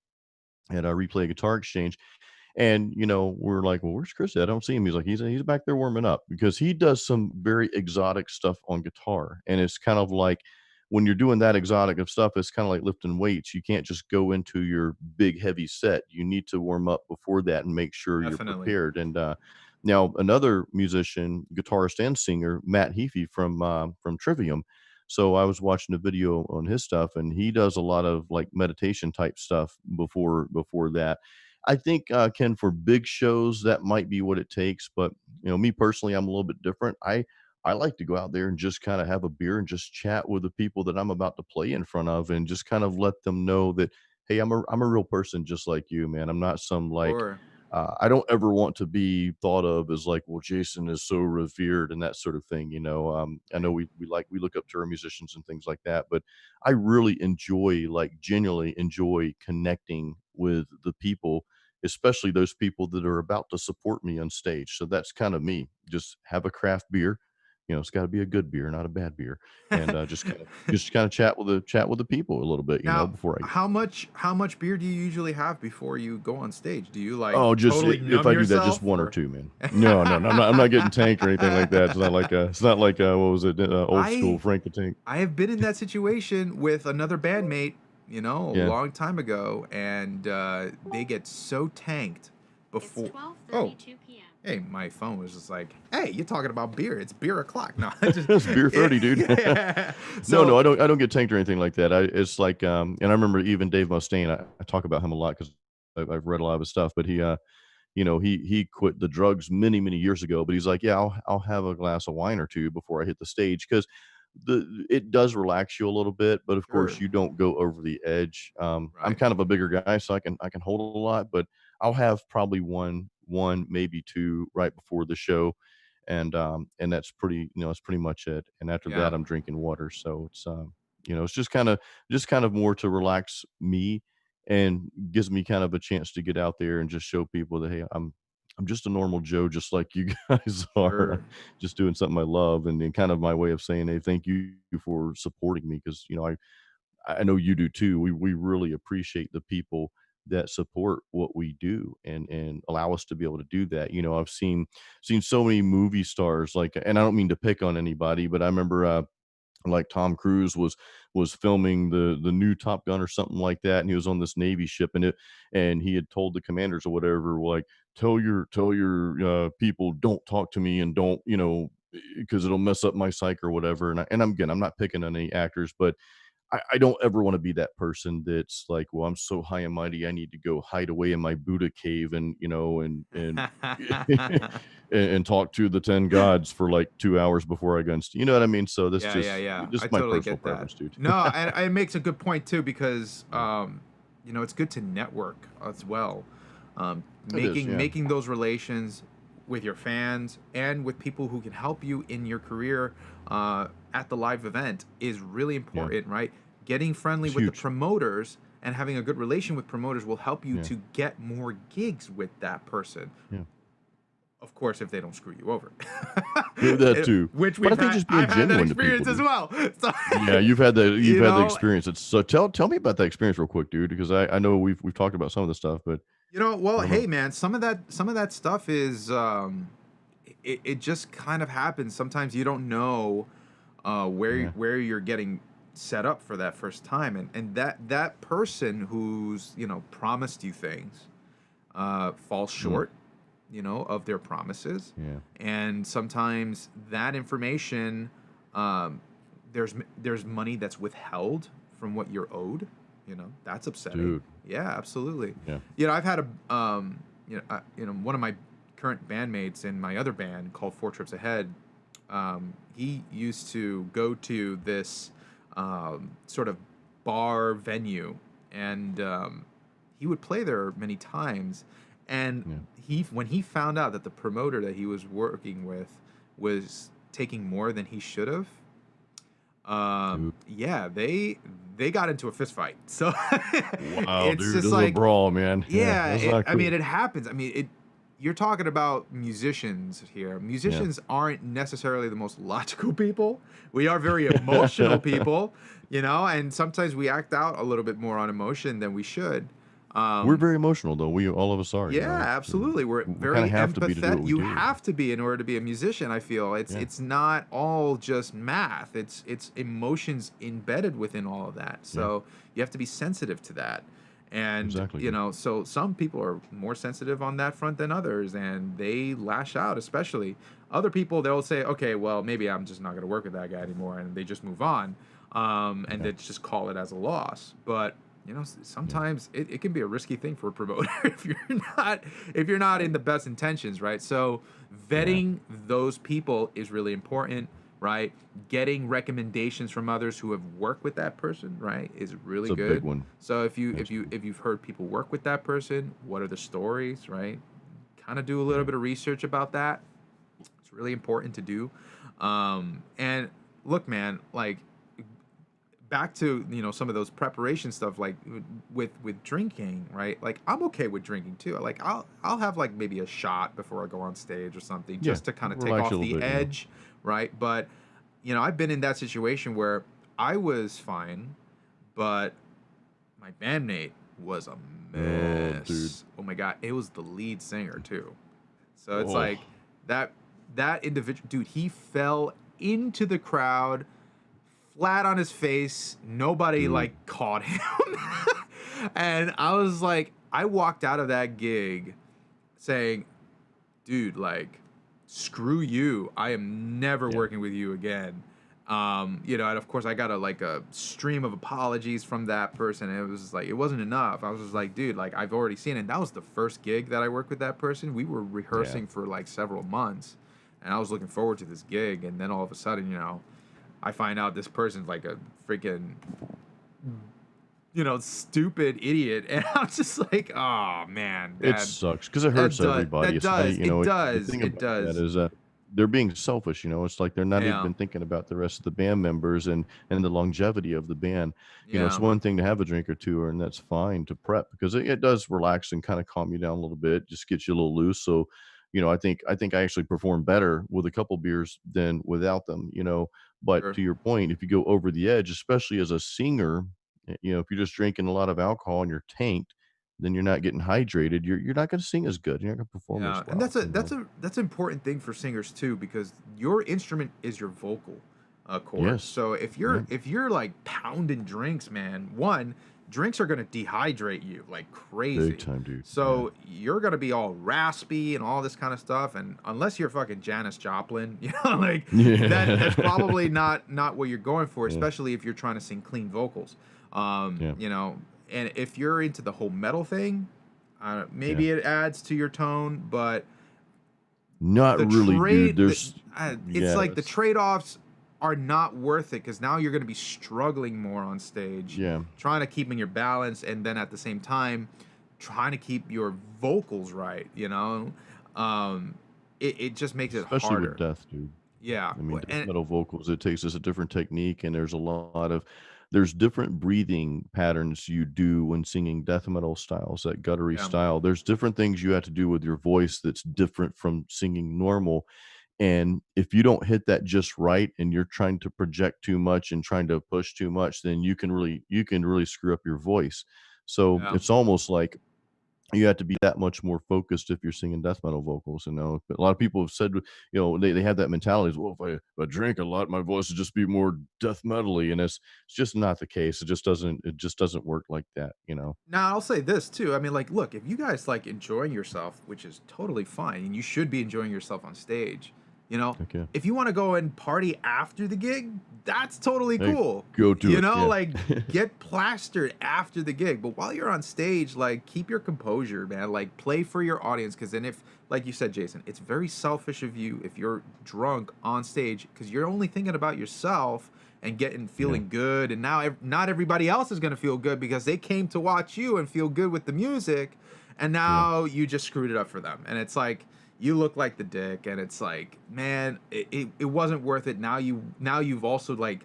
at a Replay Guitar Exchange, and we're like, "Well, where's Chris at? I don't see him." He's like, "He's back there warming up," because he does some very exotic stuff on guitar, and it's kind of like when you're doing that exotic of stuff, it's kind of like lifting weights. You can't just go into your big heavy set. You need to warm up before that and make sure you're definitely. prepared. And now another musician, guitarist, and singer, Matt Heafy from Trivium. So I was watching a video on his stuff, and he does a lot of like meditation type stuff before that. I think, Ken, for big shows, that might be what it takes. But me personally, I'm a little bit different. I like to go out there and just kind of have a beer and just chat with the people that I'm about to play in front of, and just kind of let them know that, hey, I'm a real person just like you, man. I'm not some like Or I don't ever want to be thought of as like, well, Jason is so revered and that sort of thing. I know right. we look up to our musicians and things like that, but I really enjoy, like, genuinely enjoy connecting with the people, especially those people that are about to support me on stage. So that's kind of me. Just have a craft beer. It's got to be a good beer, not a bad beer, and just kind of chat with the people a little bit, Now, before I. how much beer do you usually have before you go on stage? Do you like Oh, just totally if numb I do that, just yourself one or or two, man. No, no, no, I'm not getting tanked or anything like that. It's not like what was it? Old school I Frank the Tank. I have been in that situation with another bandmate, a Yeah. long time ago, and they get so tanked It's before. Oh, 12:32 p.m. hey, my phone was just like, "Hey, you're talking about beer? It's beer o'clock." No, I just It's beer 30, dude. yeah. No, no, So I don't get tanked or anything like that. It's like, and I remember even Dave Mustaine. I talk about him a lot because I've read a lot of his stuff. But he quit the drugs many many years ago. But he's like, yeah, I'll have a glass of wine or two before I hit the stage, because it does relax you a little bit. But of course, sure, you don't go over the edge. I'm right? kind of a bigger guy, so I can hold a lot. But I'll have probably one maybe two right before the show, and that's pretty much it. And after Yeah. that, I'm drinking water. So it's just kind of more to relax me, and gives me kind of a chance to get out there and just show people that, hey, I'm just a normal Joe, just like you guys are, Sure. just doing something I love, and then kind of my way of saying, hey, thank you for supporting me, because I know you do too. We really appreciate the people that support what we do, and allow us to be able to do that. I've seen so many movie stars, like, and I don't mean to pick on anybody, but I remember, like, Tom Cruise was filming the new Top Gun or something like that, and he was on this Navy ship, and he had told the commanders or whatever, like, tell your people, don't talk to me, and don't, because it'll mess up my psyche or whatever. And I'm not picking on any actors, but I don't ever want to be that person that's like, well, I'm so high and mighty, I need to go hide away in my Buddha cave, and and talk to the 10 gods for like 2 hours before I go and you know what I mean? So this Yeah, yeah, just yeah. I just my totally personal get that. preference, dude. No, and it makes a good point too because it's good to network as well. It is, yeah. Making those relations with your fans and with people who can help you in your career at the live event is really Yeah. important, right? Getting friendly It's with the huge. promoters and having a good relation with promoters will help you Yeah. to get more gigs with that person. Yeah. Of course, if they don't screw you over, Yeah, that too. which But I think just being I've had that genuine to people, experience as dude. well. So, Yeah, you've you had the know, experience. It's so tell me about that experience real quick, dude, because I know we've talked about some of the stuff, but Well, I don't hey know. man, some of that stuff is it just kind of happens. Sometimes you don't know Yeah. where you're getting set up for that first time, and that person who's promised you things falls Mm, short, of their promises, yeah. and sometimes that information, um, there's money that's withheld from what you're owed. That's upsetting. Dude. Yeah, absolutely. Yeah. I've had one of my current bandmates in my other band called Four Trips Ahead. He used to go to this sort of bar venue, and he would play there many times. And Yeah. when he found out that the promoter that he was working with was taking more than he should have, Dude. yeah, they got into a fist fight. So Wow, it's dude. just This is a like, brawl, man. Yeah. yeah, That's not I mean, cool. it happens. I mean, you're talking about musicians here. Yeah. Musicians aren't necessarily the most logical people. We are very emotional people, and sometimes we act out a little bit more on emotion than we should. We're Um, very emotional though. We all of us are, yeah, absolutely. We're we kind of very have to be to do what empathetic. we You do. have to be in order to be a musician, I feel. It's Yeah. it's not all just math. It's emotions embedded within all of that. Yeah. So you have to be sensitive to that. And, Exactly, dude. so some people are more sensitive on that front than others, and they lash out, especially. Other people, they'll say, okay, well, maybe I'm just not going to work with that guy anymore, and they just move on, and Yeah. they just call it as a loss. But Yeah. sometimes it can be a risky thing for a promoter if you're not in the best intentions, right? So Yeah. vetting those people is really important, right? Getting recommendations from others who have worked with that person, right, is It's really a big good. one. So if you if you Absolutely. if you've heard people work with that person, what are the stories, right? Kind of do a little Yeah. bit of research about that. It's really important to do. And look, man, like, back to some of those preparation stuff, like with drinking, right? Like, I'm okay with drinking too. Like, I'll have like maybe a shot before I go on stage or something, Yeah. just to kind of take Relax a off little the bit. edge, right? But I've been in that situation where I was fine, but my bandmate was a Oh, dude. mess. Oh my god, it was the lead singer too. So it's Oh. like that that individual dude, he fell into the crowd flat on his face. Nobody Dude. like caught him. And I was like, I walked out of that gig saying, dude, like, screw you. I am never Yeah. working with you again. And of course I got a stream of apologies from that person. And it was just like, it wasn't enough. I was just like, dude, like, I've already seen it. And that was the first gig that I worked with that person. We were Yeah. rehearsing for like several months, and I was looking forward to this gig. And then all of a sudden, I find out this person's like a freaking, stupid idiot. And I'm just like, oh man, It that sucks because it that hurts does everybody. that It's not, does it the does thing it about that does. is that they're being selfish. It's like they're not Yeah, even thinking about the rest of the band members and the longevity of the band. It's yeah, one thing to have a drink or two, and that's fine to prep because it does relax and kind of calm you down a little bit, just get you a little loose. So, I think I actually perform better with a couple beers than without them. But sure. to your point, if you go over the edge, especially as a singer, if you're just drinking a lot of alcohol and you're tanked, then you're not getting hydrated. You're not gonna sing as good. You're not gonna perform as Yeah, and well, that's a that's a that's an important thing for singers too, because your instrument is your vocal cords. Yes. So if you're Yep. if you're like pounding drinks, man, one, drinks are gonna dehydrate you like Big crazy. time, dude. Yeah. So you're gonna be all raspy and all this kind of stuff. And unless you're fucking Janis Joplin, like, that's Yeah. probably not what you're going for, Yeah. especially if you're trying to sing clean vocals. Um, Yeah. you know, and if you're into the whole metal thing, Yeah. maybe it adds to your tone, but Not the really, dude. trade, There's it's yeah, like the that's trade offs are not worth it, because now you're going to be struggling more on stage, yeah. trying to keeping your balance, and then at the same time, trying to keep your vocals right. It just makes it Especially with harder. death, dude. Yeah, I mean, death and metal vocals, it takes us a different technique, and there's different breathing patterns you do when singing death metal styles, that guttury yeah, style. There's different things you have to do with your voice that's different from singing normal. And if you don't hit that just right and you're trying to project too much and trying to push too much, then you can really screw up your voice. So yeah, it's almost like you have to be that much more focused if you're singing death metal vocals, you know? But a lot of people have said, they have that mentality is, "Well, if I drink a lot, my voice would just be more death metal-y," and it's just not the case. It just doesn't work like that, you know? Now, I'll say this too. I mean, like, look, if you guys like enjoying yourself, which is totally fine, and you should be enjoying yourself on stage, you know, Okay. if you want to go and party after the gig, that's totally Hey, cool. go do You it, know, yeah. like get plastered after the gig, but while you're on stage, like keep your composure, man. Like play for your audience, because then if, like you said, Jason, it's very selfish of you if you're drunk on stage because you're only thinking about yourself and getting Yeah, feeling good, and now not everybody else is going to feel good because they came to watch you and feel good with the music, and yeah. now you just screwed it up for them, and it's like you look like the dick, and it's like, man, it wasn't worth it. Now you've also like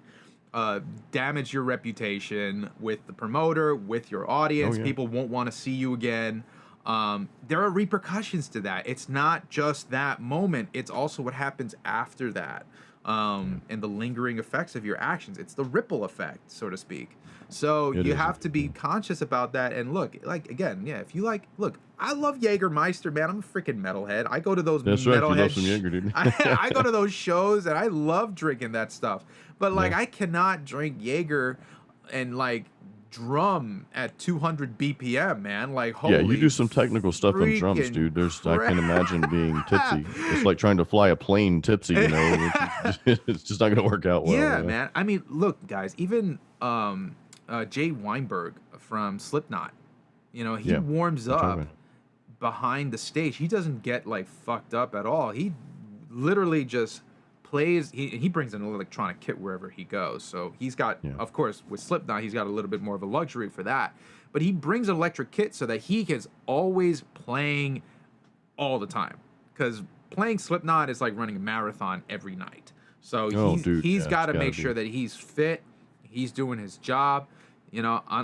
uh damaged your reputation with the promoter, with your Oh, audience. yeah. People won't want to see you again. There are repercussions to that. It's not just that moment, it's also what happens after that, Yeah. and the lingering effects of your actions. It's the ripple effect, so to speak. So It you is, have to be yeah. conscious about that. And look, like again, yeah, if you like, look, I love Jägermeister, man. I'm a freaking metalhead. I go to those That's right, you love some Jaeger, dude. I go to those shows and I love drinking that stuff. But like, Yeah. I cannot drink Jaeger and like drum at 200 BPM, man. Like, Yeah, you holy do some technical stuff on drums, freaking dude. I crap. can imagine being tipsy. It's like trying to fly a plane tipsy, you know, and it's just not gonna work out well, Yeah, you know? man. I mean, look, guys, even Jay Weinberg from Slipknot, he Yeah. warms Which I up read. behind the stage. He doesn't get like fucked up at all. He literally just plays. He brings an electronic kit wherever he goes. So he's got, Yeah. of course, with Slipknot, he's got a little bit more of a luxury for that. But he brings an electric kit so that he is always playing all the time. Because playing Slipknot is like running a marathon every night. So Oh, he's dude, he's yeah, it's got to gotta make sure be. that he's fit, he's doing his job.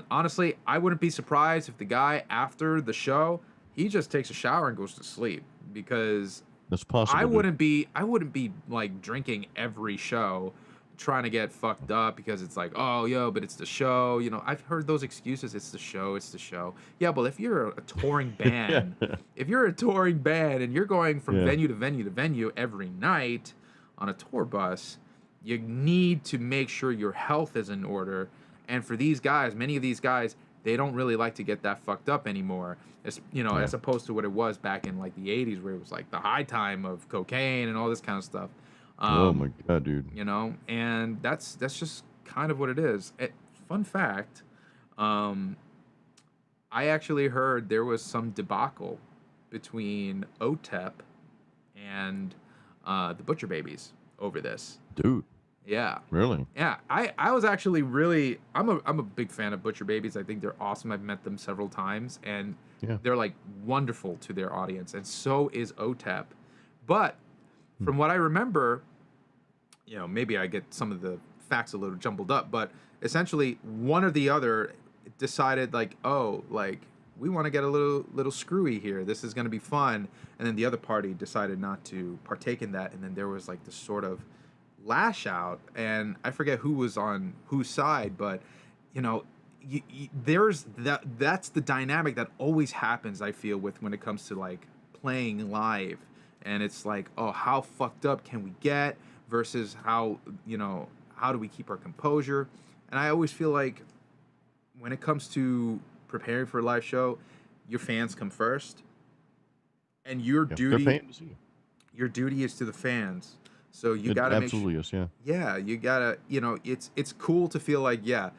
Honestly, I wouldn't be surprised if the guy after the show he just takes a shower and goes to sleep, because That's I possible, dude. wouldn't be I wouldn't be like drinking every show trying to get fucked up because it's like, oh, yo, but it's the show. I've heard those excuses. It's the show. It's the show. Yeah, but if you're a touring Yeah. band, if you're a touring band and you're going from Yeah. venue to venue to venue every night on a tour bus, you need to make sure your health is in order. And for these guys, many of these guys, they don't really like to get that fucked up anymore. Yeah. As opposed to what it was back in like the '80s, where it was like the high time of cocaine and all this kind of stuff. Oh Um, my god, dude. and that's just kind of what it is. Fun fact, um, I actually heard there was some debacle between OTEP and the Butcher Babies over this. Dude, Yeah. really? Yeah, I was actually really, I'm a big fan of Butcher Babies. I think they're awesome. I've met them several times, and Yeah. they're like wonderful to their audience, and so is OTEP. But Hmm. from what I remember, maybe I get some of the facts a little jumbled up, but essentially one or the other decided like, oh, like we want to get a little screwy here. This is going to be fun, and then the other party decided not to partake in that, and then there was like this sort of lash out, and I forget who was on whose side, but you know. There's that's the dynamic that always happens, I feel, with when it comes to like playing live, and it's like, oh, how fucked up can we get versus how do we keep our composure. And I always feel like when it comes to preparing for a live show, your fans come first, and your Yeah. They're duty paying to see you. your duty is to the fans. So you It got to make sure, absolutely is, yeah. yeah, you gotta, it's cool to feel like, yeah,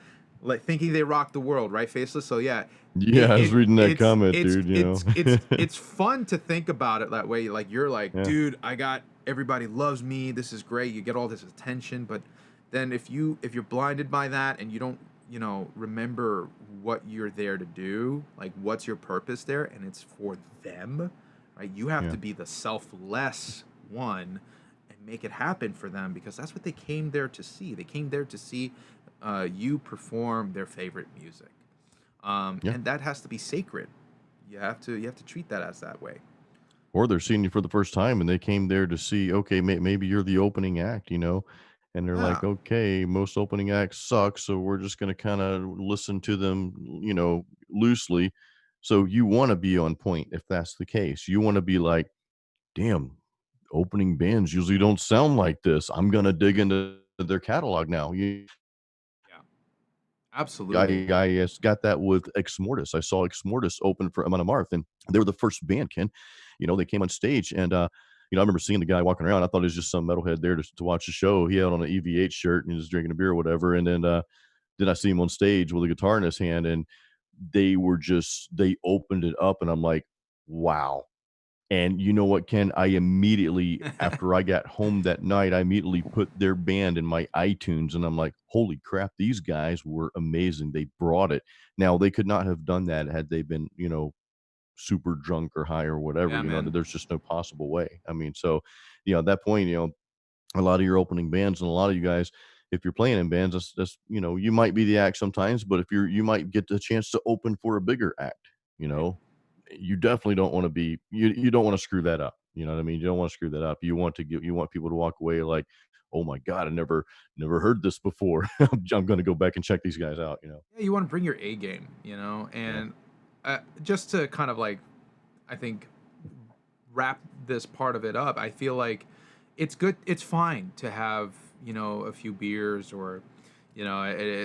like thinking they rock the world, right, Faceless? So yeah, Yeah, I was reading that it's comment, it's dude, you know? it's it's it's fun to think about it that way. Like you're like, Yeah. dude, I got everybody loves me. This is great. You get all this attention, but then if you're blinded by that and you don't remember what you're there to do, like what's your purpose there, and it's for them, right? You have Yeah. to be the selfless one and make it happen for them, because that's what they came there to see. They came there to see you perform their favorite music, Yeah. and that has to be sacred. You have to treat that as that way. Or they're seeing you for the first time and they came there to see, okay, maybe you're the opening act, you know? And they're like, Yeah, okay, most opening acts suck, so we're just going to kind of listen to them, loosely. So you want to be on point if that's the case. You want to be like, damn, opening bands usually don't sound like this. I'm gonna dig into their catalog now. Yeah, absolutely. I got that with Ex Mortis. I saw Ex Mortis open for Amon Amarth, and they were the first band, Ken. They came on stage, and I remember seeing the guy walking around. I thought he was just some metalhead there to watch the show. He had on an EVH shirt and he was drinking a beer or whatever. And then I see him on stage with a guitar in his hand, and they opened it up, and I'm like, wow. And you know what, Ken? I immediately, after I got home that night, I immediately put their band in my iTunes, and I'm like, holy crap, these guys were amazing. They brought it. Now, they could not have done that had they been, super drunk or high or whatever. Yeah, man. There's just no possible way. I mean, so, at that point, a lot of your opening bands and a lot of you guys, if you're playing in bands, you might be the act sometimes, but if you might get the chance to open for a bigger act, you Right. know, you definitely don't want to be, you don't want to screw that up. You know what I mean? You don't want to screw that up. You want people to walk away like, oh my God, I never heard this before. I'm going to go back and check these guys out. Yeah, you want to bring your A game, Yeah. and just to kind of like, I think, wrap this part of it up, I feel like it's good. It's fine to have, a few beers, or,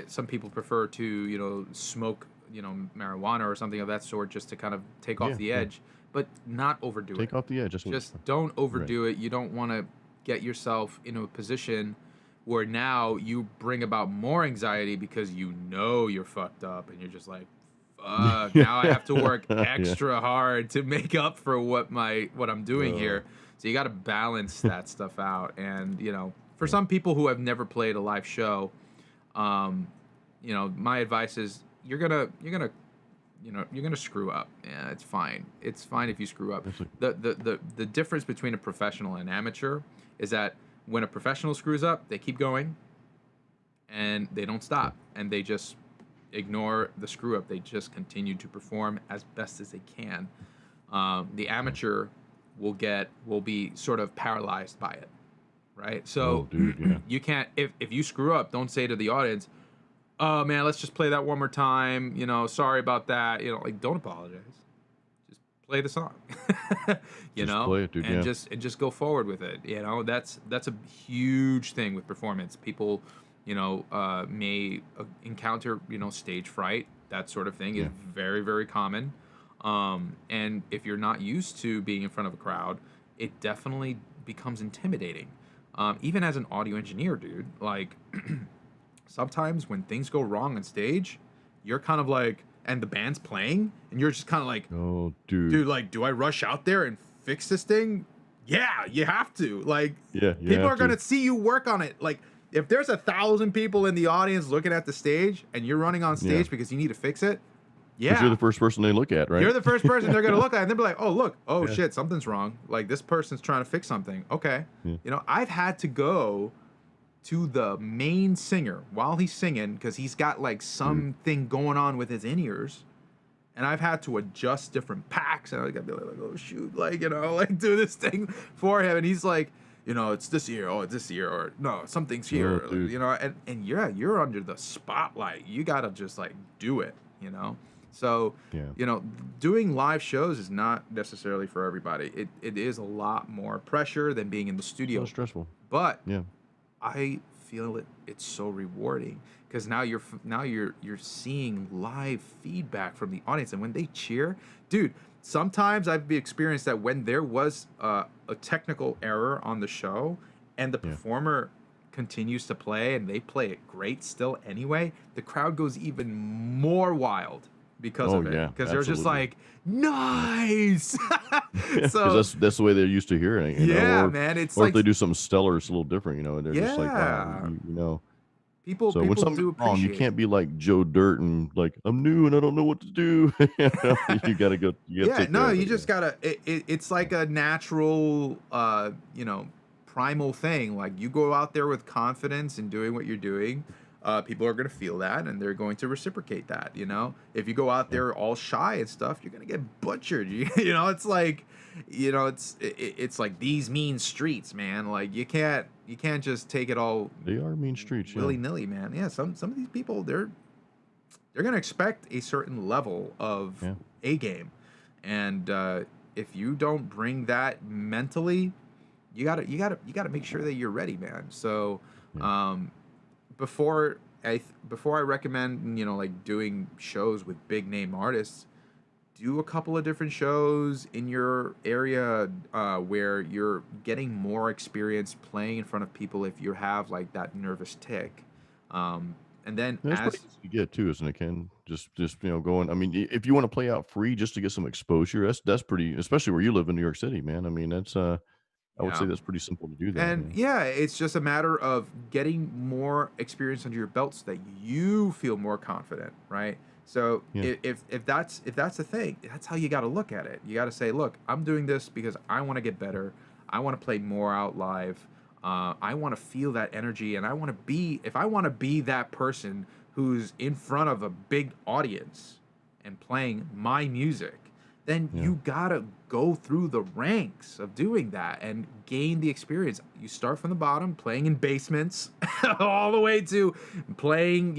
some people prefer to, smoke, marijuana or something of that sort, just to kind of take off Yeah. the Yeah. edge, but not overdo it. Take off the edge. That's what, Just don't right. overdo it. You don't want to get yourself into a position where now you bring about more anxiety because you're fucked up, and you're just like, fuck, now I have to work Yeah. extra hard to make up for what I'm doing Uh, here. So you got to balance that stuff out. And, for yeah. some people who have never played a live show, um, my advice is you're gonna screw up. Yeah, it's fine. It's fine if you screw up. That's a, The difference between a professional and amateur is that when a professional screws up, they keep going and they don't yeah. stop, and they just ignore the screw up. They just continue to perform as best as they can. The Yeah. amateur will be sort of paralyzed by it, right? So Oh, dude. Yeah. you can't, if you screw up, don't say to the audience, "Oh man, let's just play that one more time." Sorry about that. Like, don't apologize. Just play the song. Just play it, dude. And Yeah. just go forward with it. That's a huge thing with performance. People, may encounter, stage fright. That sort of thing is Yeah. very, very common. And if you're not used to being in front of a crowd, it definitely becomes intimidating. Even as an audio engineer, dude, like, sometimes when things go wrong on stage, you're kind of like, and the band's playing, and you're just kind of like, Oh, dude. dude, like, do I rush out there and fix this thing? Yeah, you have to. Like, Yeah. You people have are gonna to. see you work on it. Like, if there's 1,000 people in the audience looking at the stage, and you're running on Yeah. stage because you need to fix it, Because you're yeah, the first person they look at, you're right? the first person they're gonna look at, and they'll be like, "Oh, look, oh Yeah. shit, something's wrong. Like, this person's trying to fix something." Okay, Yeah. I've had to go to the main singer while he's singing because he's got like Dude. something going on with his in-ears, and I've had to adjust different packs, and I gotta be like, "Oh shoot," like, like, do this thing for him, and he's like, "It's this ear, oh, it's this ear, or no, something's Oh, here," dude. and yeah, you're under the spotlight. You gotta just like do it. So, Yeah. doing live shows is not necessarily for everybody. It is a lot more pressure than being in the A little studio, stressful. but Yeah. I feel it's so rewarding because now you're seeing live feedback from the audience, and when they cheer, dude. Sometimes I've experienced that when there was a technical error on the show, and the Yeah. performer continues to play and they play it great still anyway, the crowd goes even more wild because Oh, of it, yeah. because they're just Absolutely. like, nice. Yeah. Because So that's the way they're used to hearing it, yeah, man, it's or if like, they do something stellar, it's a little different, and they're just like, wow, yeah, you. people So when people something's do wrong, you appreciate it. can't be like Joe Dirt and like, I'm new and I don't know what to do. You gotta Yeah, take care no, of you it. Yeah. just gotta. It's like a natural, primal thing. Like, you go out there with confidence in doing what you're doing, people are gonna feel that, and they're going to reciprocate that. If you go out Yeah. there all shy and stuff, you're gonna get butchered. It's like, it's like these mean streets, man. Like, you can't just take it all They are mean streets. Yeah. willy nilly, man. Yeah, some of these people, they're gonna expect a certain level of Yeah. A game. And if you don't bring that mentally, you gotta make sure that you're ready, man. So Yeah. um, before I recommend, like doing shows with big name artists, do a couple of different shows in your area where you're getting more experience playing in front of people if you have like that nervous tick. Um, and then And that's pretty as easy to get too, isn't it, Ken? Just going. I mean, if you want to play out free just to get some exposure, that's pretty. Especially where you live in New York City, man. I mean, that's I would say Yeah. that's pretty simple to do that. And Yeah. yeah, it's just a matter of getting more experience under your belt so that you feel more confident, right? So Yeah. if that's the thing, that's how you got to look at it. You got to say, look, I'm doing this because I want to get better. I want to play more out live. I want to feel that energy, and I want to be. If I want to be that person who's in front of a big audience and playing my music, then Yeah. you gotta go through the ranks of doing that and gain the experience. You start from the bottom, playing in basements, all the way to playing,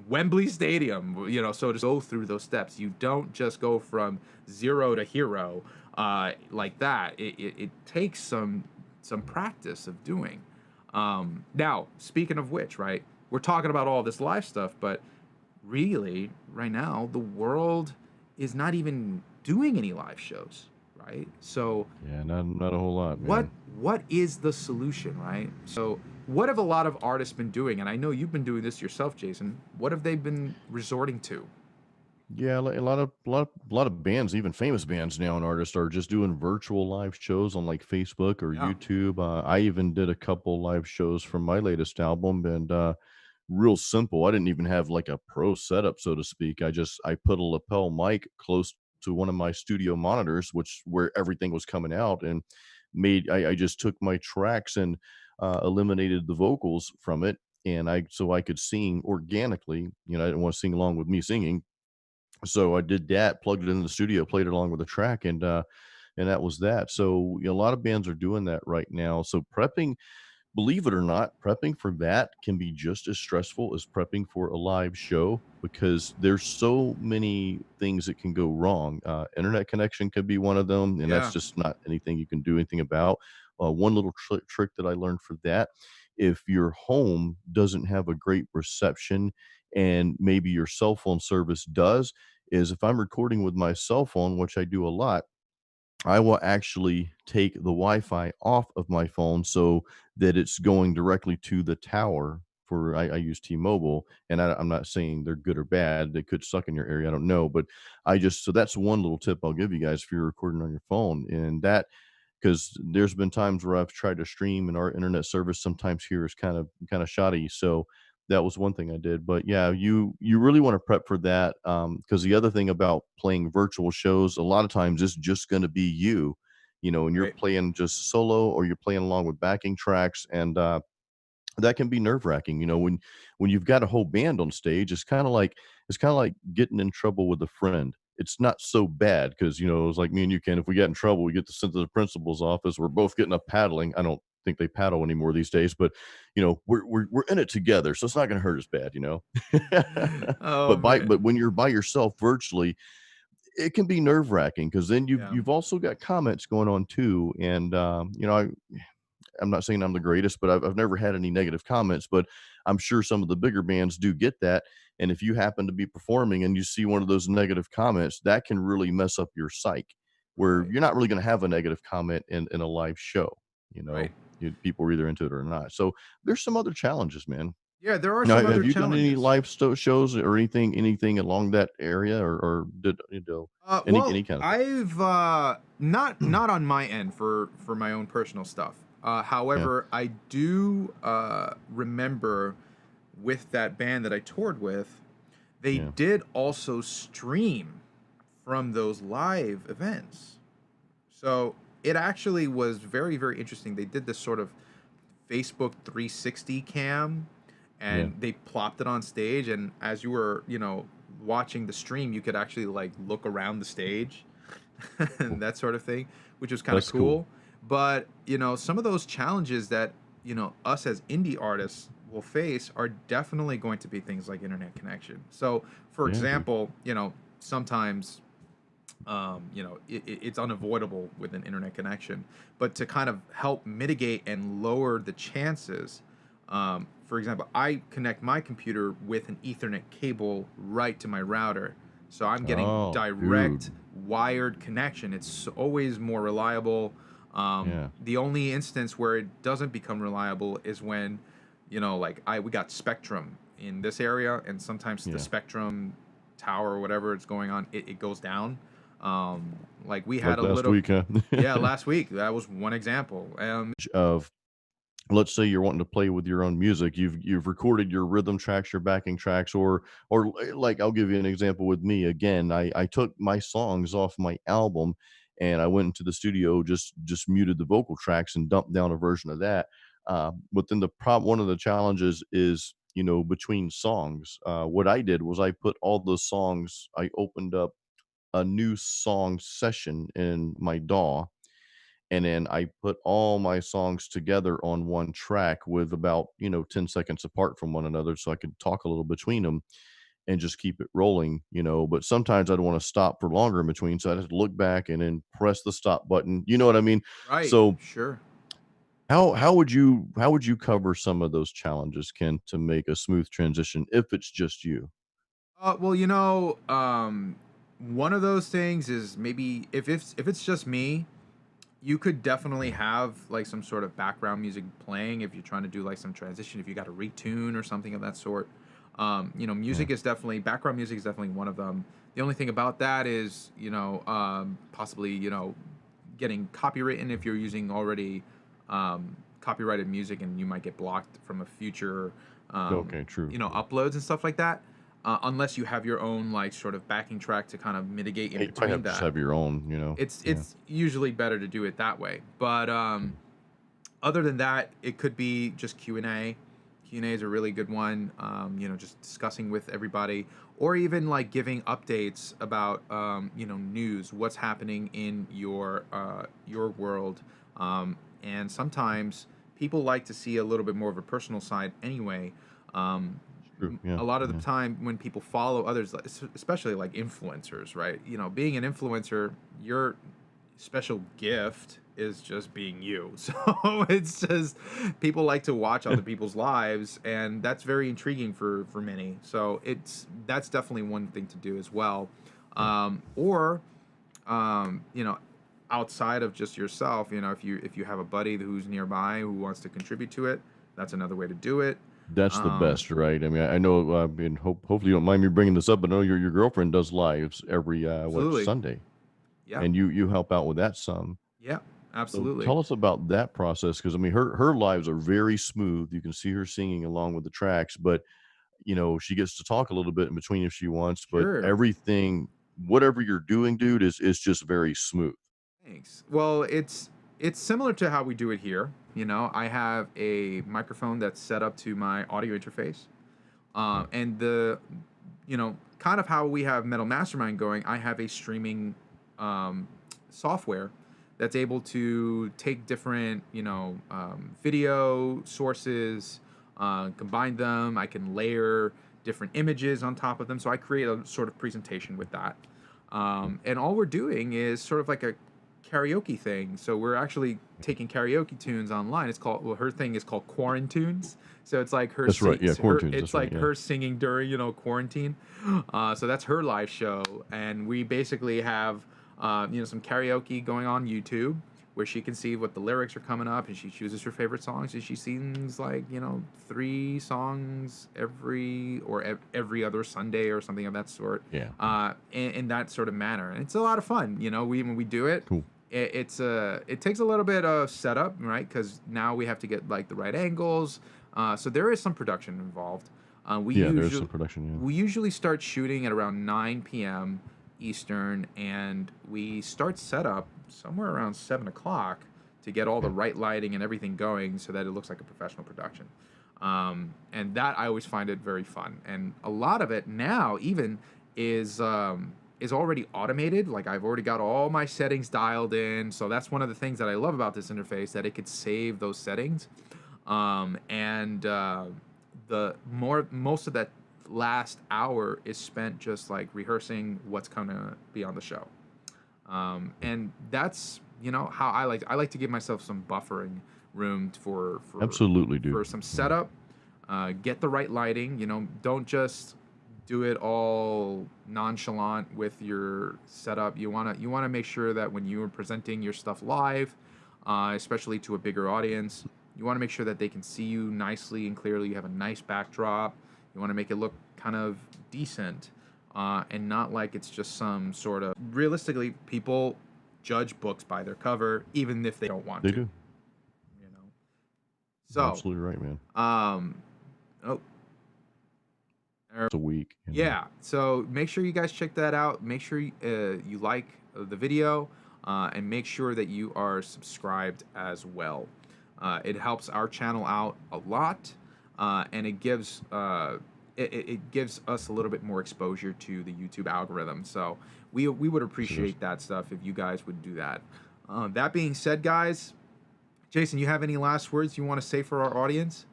Wembley Stadium. So just go through those steps. You don't just go from zero to hero like that. It takes some practice of doing. Now, speaking of which, right? We're talking about all this live stuff, but really, right now, the world is not even doing any live shows, right? So Yeah. Not a whole lot, what man. what is the solution, right? So what have a lot of artists been doing? And I know you've been doing this yourself, Jason. What have they been resorting to? Yeah, a lot of bands, even famous bands now and artists are just doing virtual live shows on like Facebook or Yeah, YouTube. I even did a couple live shows from my latest album, and real simple. I didn't even have like a pro setup, so to speak. I put a lapel mic close to one of my studio monitors, which where everything was coming out, and I just took my tracks and eliminated the vocals from it, and I could sing organically. I didn't want to sing along with me singing, so I did that, plugged it in the studio, played it along with the track, and that was that. So a lot of bands are doing that right now. So prepping, believe it or not, prepping for that can be just as stressful as prepping for a live show because there's so many things that can go wrong. Internet connection could be one of them, and that's yeah, just not anything you can do anything about. One little trick that I learned for that: if your home doesn't have a great reception and maybe your cell phone service does, is if I'm recording with my cell phone, which I do a lot, I will actually take the Wi-Fi off of my phone so that it's going directly to the tower. I use T-Mobile, and I'm not saying they're good or bad. They could suck in your area. I don't know, but so that's one little tip I'll give you guys if you're recording on your phone, and that because there's been times where I've tried to stream and our internet service sometimes here is kind of shoddy. So that was one thing I did. But yeah, you really want to prep for that because the other thing about playing virtual shows, a lot of times it's just going to be you, and you're right, playing just solo or you're playing along with backing tracks, and that can be nerve-wracking, when you've got a whole band on stage. It's kind of like getting in trouble with a friend. It's not so bad because, it's like me and you, Ken. If we get in trouble, we get sent to the principal's office. We're both getting a paddling. I don't think they paddle anymore these days, but we're in it together, so it's not going to hurt as bad. oh But man, when you're by yourself virtually, it can be nerve-wracking because then you've yeah, you've also got comments going on too, and I'm not saying I'm the greatest, but I've never had any negative comments, but I'm sure some of the bigger bands do get that. And if you happen to be performing and you see one of those negative comments, that can really mess up your psyche, where right, you're not really going to have a negative comment in a live show. You right. know, People are either into it or not. So there's some other challenges, man. Yeah, there are Now, some have other you done any challenges. live shows or anything along that area, or did any Well, kind of I've not on my end for my own personal stuff. yeah, However, I do remember with that band that I toured with, they yeah, did also stream from those live events. So it actually was very, very interesting. They did this sort of Facebook 360 cam yeah, and they plopped it on stage. And as you were, watching the stream, you could actually like look around the stage and cool. that sort of thing, which was kind of That's cool. cool. But, some of those challenges that, us as indie artists will face are definitely going to be things like internet connection. So, for Yeah, dude. example, sometimes it's unavoidable with an internet connection. But to kind of help mitigate and lower the chances, for example, I connect my computer with an Ethernet cable right to my router. So I'm getting Oh, direct dude. wired connection. It's always more reliable. Yeah. The only instance where it doesn't become reliable is when, like we got Spectrum in this area, and sometimes the Yeah. Spectrum tower or whatever it's going on, it goes down. Like we had Like a last little, week, huh? yeah, last week. That was one example. Of let's say you're wanting to play with your own music, you've recorded your rhythm tracks, your backing tracks, or like I'll give you an example with me again. I took my songs off my album and I went into the studio, just muted the vocal tracks and dumped down a version of that. But then one of the challenges is, between songs. What I did was I put all the songs, I opened up a new song session in my DAW, and then I put all my songs together on one track with about, 10 seconds apart from one another so I could talk a little between them and just keep it rolling. But sometimes I'd want to stop for longer in between, so I'd have to look back and then press the stop button. You know what I mean? Right, So sure. how would you cover some of those challenges, Ken, to make a smooth transition if it's just you? Well, one of those things is maybe if it's just me, you could definitely Yeah. have like some sort of background music playing if you're trying to do like some transition, if you got to retune or something of that sort. Yeah. Music is definitely background music is definitely one of them. The only thing about that is, possibly, getting copywritten if you're using already copyrighted music, and you might get blocked from a future, Okay, true. Yeah. uploads and stuff like that. Unless you have your own like sort of backing track to kind of mitigate in Yeah, you probably between have to just that. have your own. it's Yeah. it's usually better to do it that way. But other than that, it could be just Q&A. Q&A is a really good one. Just discussing with everybody, or even like giving updates about news, what's happening in your world. And sometimes people like to see a little bit more of a personal side anyway. True. Yeah. A lot of the Yeah. time when people follow others, especially like influencers, right? Being an influencer, your special gift is just being you. So it's just, people like to watch other people's lives, and that's very intriguing for many. So that's definitely one thing to do as well. Yeah. Or um, you know, outside of just yourself, if you have a buddy who's nearby who wants to contribute to it, that's another way to do it. That's the Um, best, right? I mean, I know, I mean, hopefully you don't mind me bringing this up, but I know your girlfriend does lives every, Absolutely. Sunday, Yeah. and you help out with that some. Yeah. So Absolutely. tell us about that process, because I mean, her lives are very smooth. You can see her singing along with the tracks, but, she gets to talk a little bit in between if she wants, but Sure. everything, whatever you're doing, dude, is just very smooth. Thanks. Well, it's similar to how we do it here. I have a microphone that's set up to my audio interface, Yeah. and kind of how we have Metal Mastermind going. I have a streaming software that's able to take different, video sources, combine them. I can layer different images on top of them, so I create a sort of presentation with that. And all we're doing is sort of like a karaoke thing. So we're actually taking karaoke tunes online. Her thing is called Quarantunes. So it's like That's right. Yeah, quarantines. it's That's right. like Yeah. her singing during, quarantine. So that's her live show, and we basically have some karaoke going on YouTube, where she can see what the lyrics are coming up, and she chooses her favorite songs, and she sings like 3 songs every other Sunday or something of that sort, Yeah. in that sort of manner, and it's a lot of fun. When we do it, Cool. it takes a little bit of setup, right? Because now we have to get like the right angles. So there is some production involved. We Yeah, there's some usually production. Yeah. we usually start shooting at around 9 p.m. Eastern, and we start setup somewhere around 7 o'clock to get all the Yeah. right lighting and everything going so that it looks like a professional production. And that, I always find it very fun. And a lot of it now even is already automated. Like, I've already got all my settings dialed in. So that's one of the things that I love about this interface, that it could save those settings. And the most of that last hour is spent just like rehearsing what's gonna be on the show. And that's how I like to give myself some buffering room Absolutely, dude. for some Yeah. setup. Get the right lighting. Don't just do it all nonchalant with your setup. You wanna make sure that when you are presenting your stuff live, especially to a bigger audience, you want to make sure that they can see you nicely and clearly. You have a nice backdrop. You want to make it look kind of decent, and not like it's just some sort of. Realistically, people judge books by their cover, even if they don't want They to. do. You know. So, Absolutely right, man. um, oh, It's a week, yeah. So make sure you guys check that out. Make sure you like the video, and make sure that you are subscribed as well. It helps our channel out a lot, and it gives us a little bit more exposure to the YouTube algorithm. So we would Yes, it is. appreciate that stuff if you guys would do that. That being said, guys, Jason, you have any last words you want to say for our audience?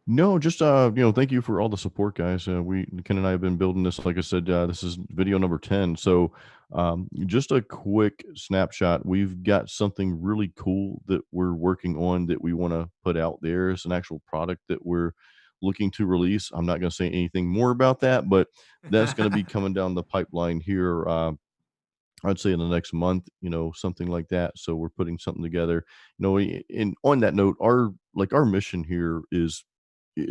No, just thank you for all the support, guys. We Ken and I have been building this. Like I said, this is video number 10. So, just a quick snapshot. We've got something really cool that we're working on that we want to put out there. It's an actual product that we're looking to release. I'm not going to say anything more about that, but that's going to be coming down the pipeline here. I'd say in the next month, something like that. So we're putting something together. And on that note, our mission here is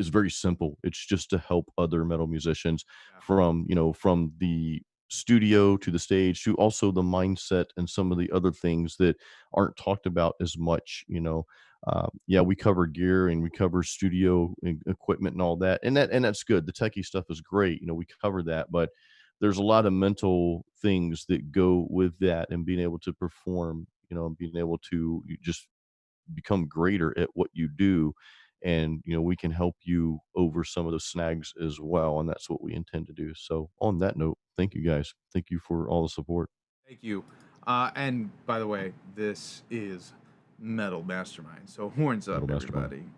very simple. It's just to help other metal musicians Yeah. from the studio to the stage to also the mindset and some of the other things that aren't talked about as much. Yeah, we cover gear and we cover studio equipment and all that, and that's good. The techie stuff is great. We cover that, but there's a lot of mental things that go with that and being able to perform, and being able to just become greater at what you do. And, we can help you over some of those snags as well. And that's what we intend to do. So, on that note, thank you guys. Thank you for all the support. Thank you. And by the way, this is Metal Mastermind. So horns up, Metal Mastermind. everybody.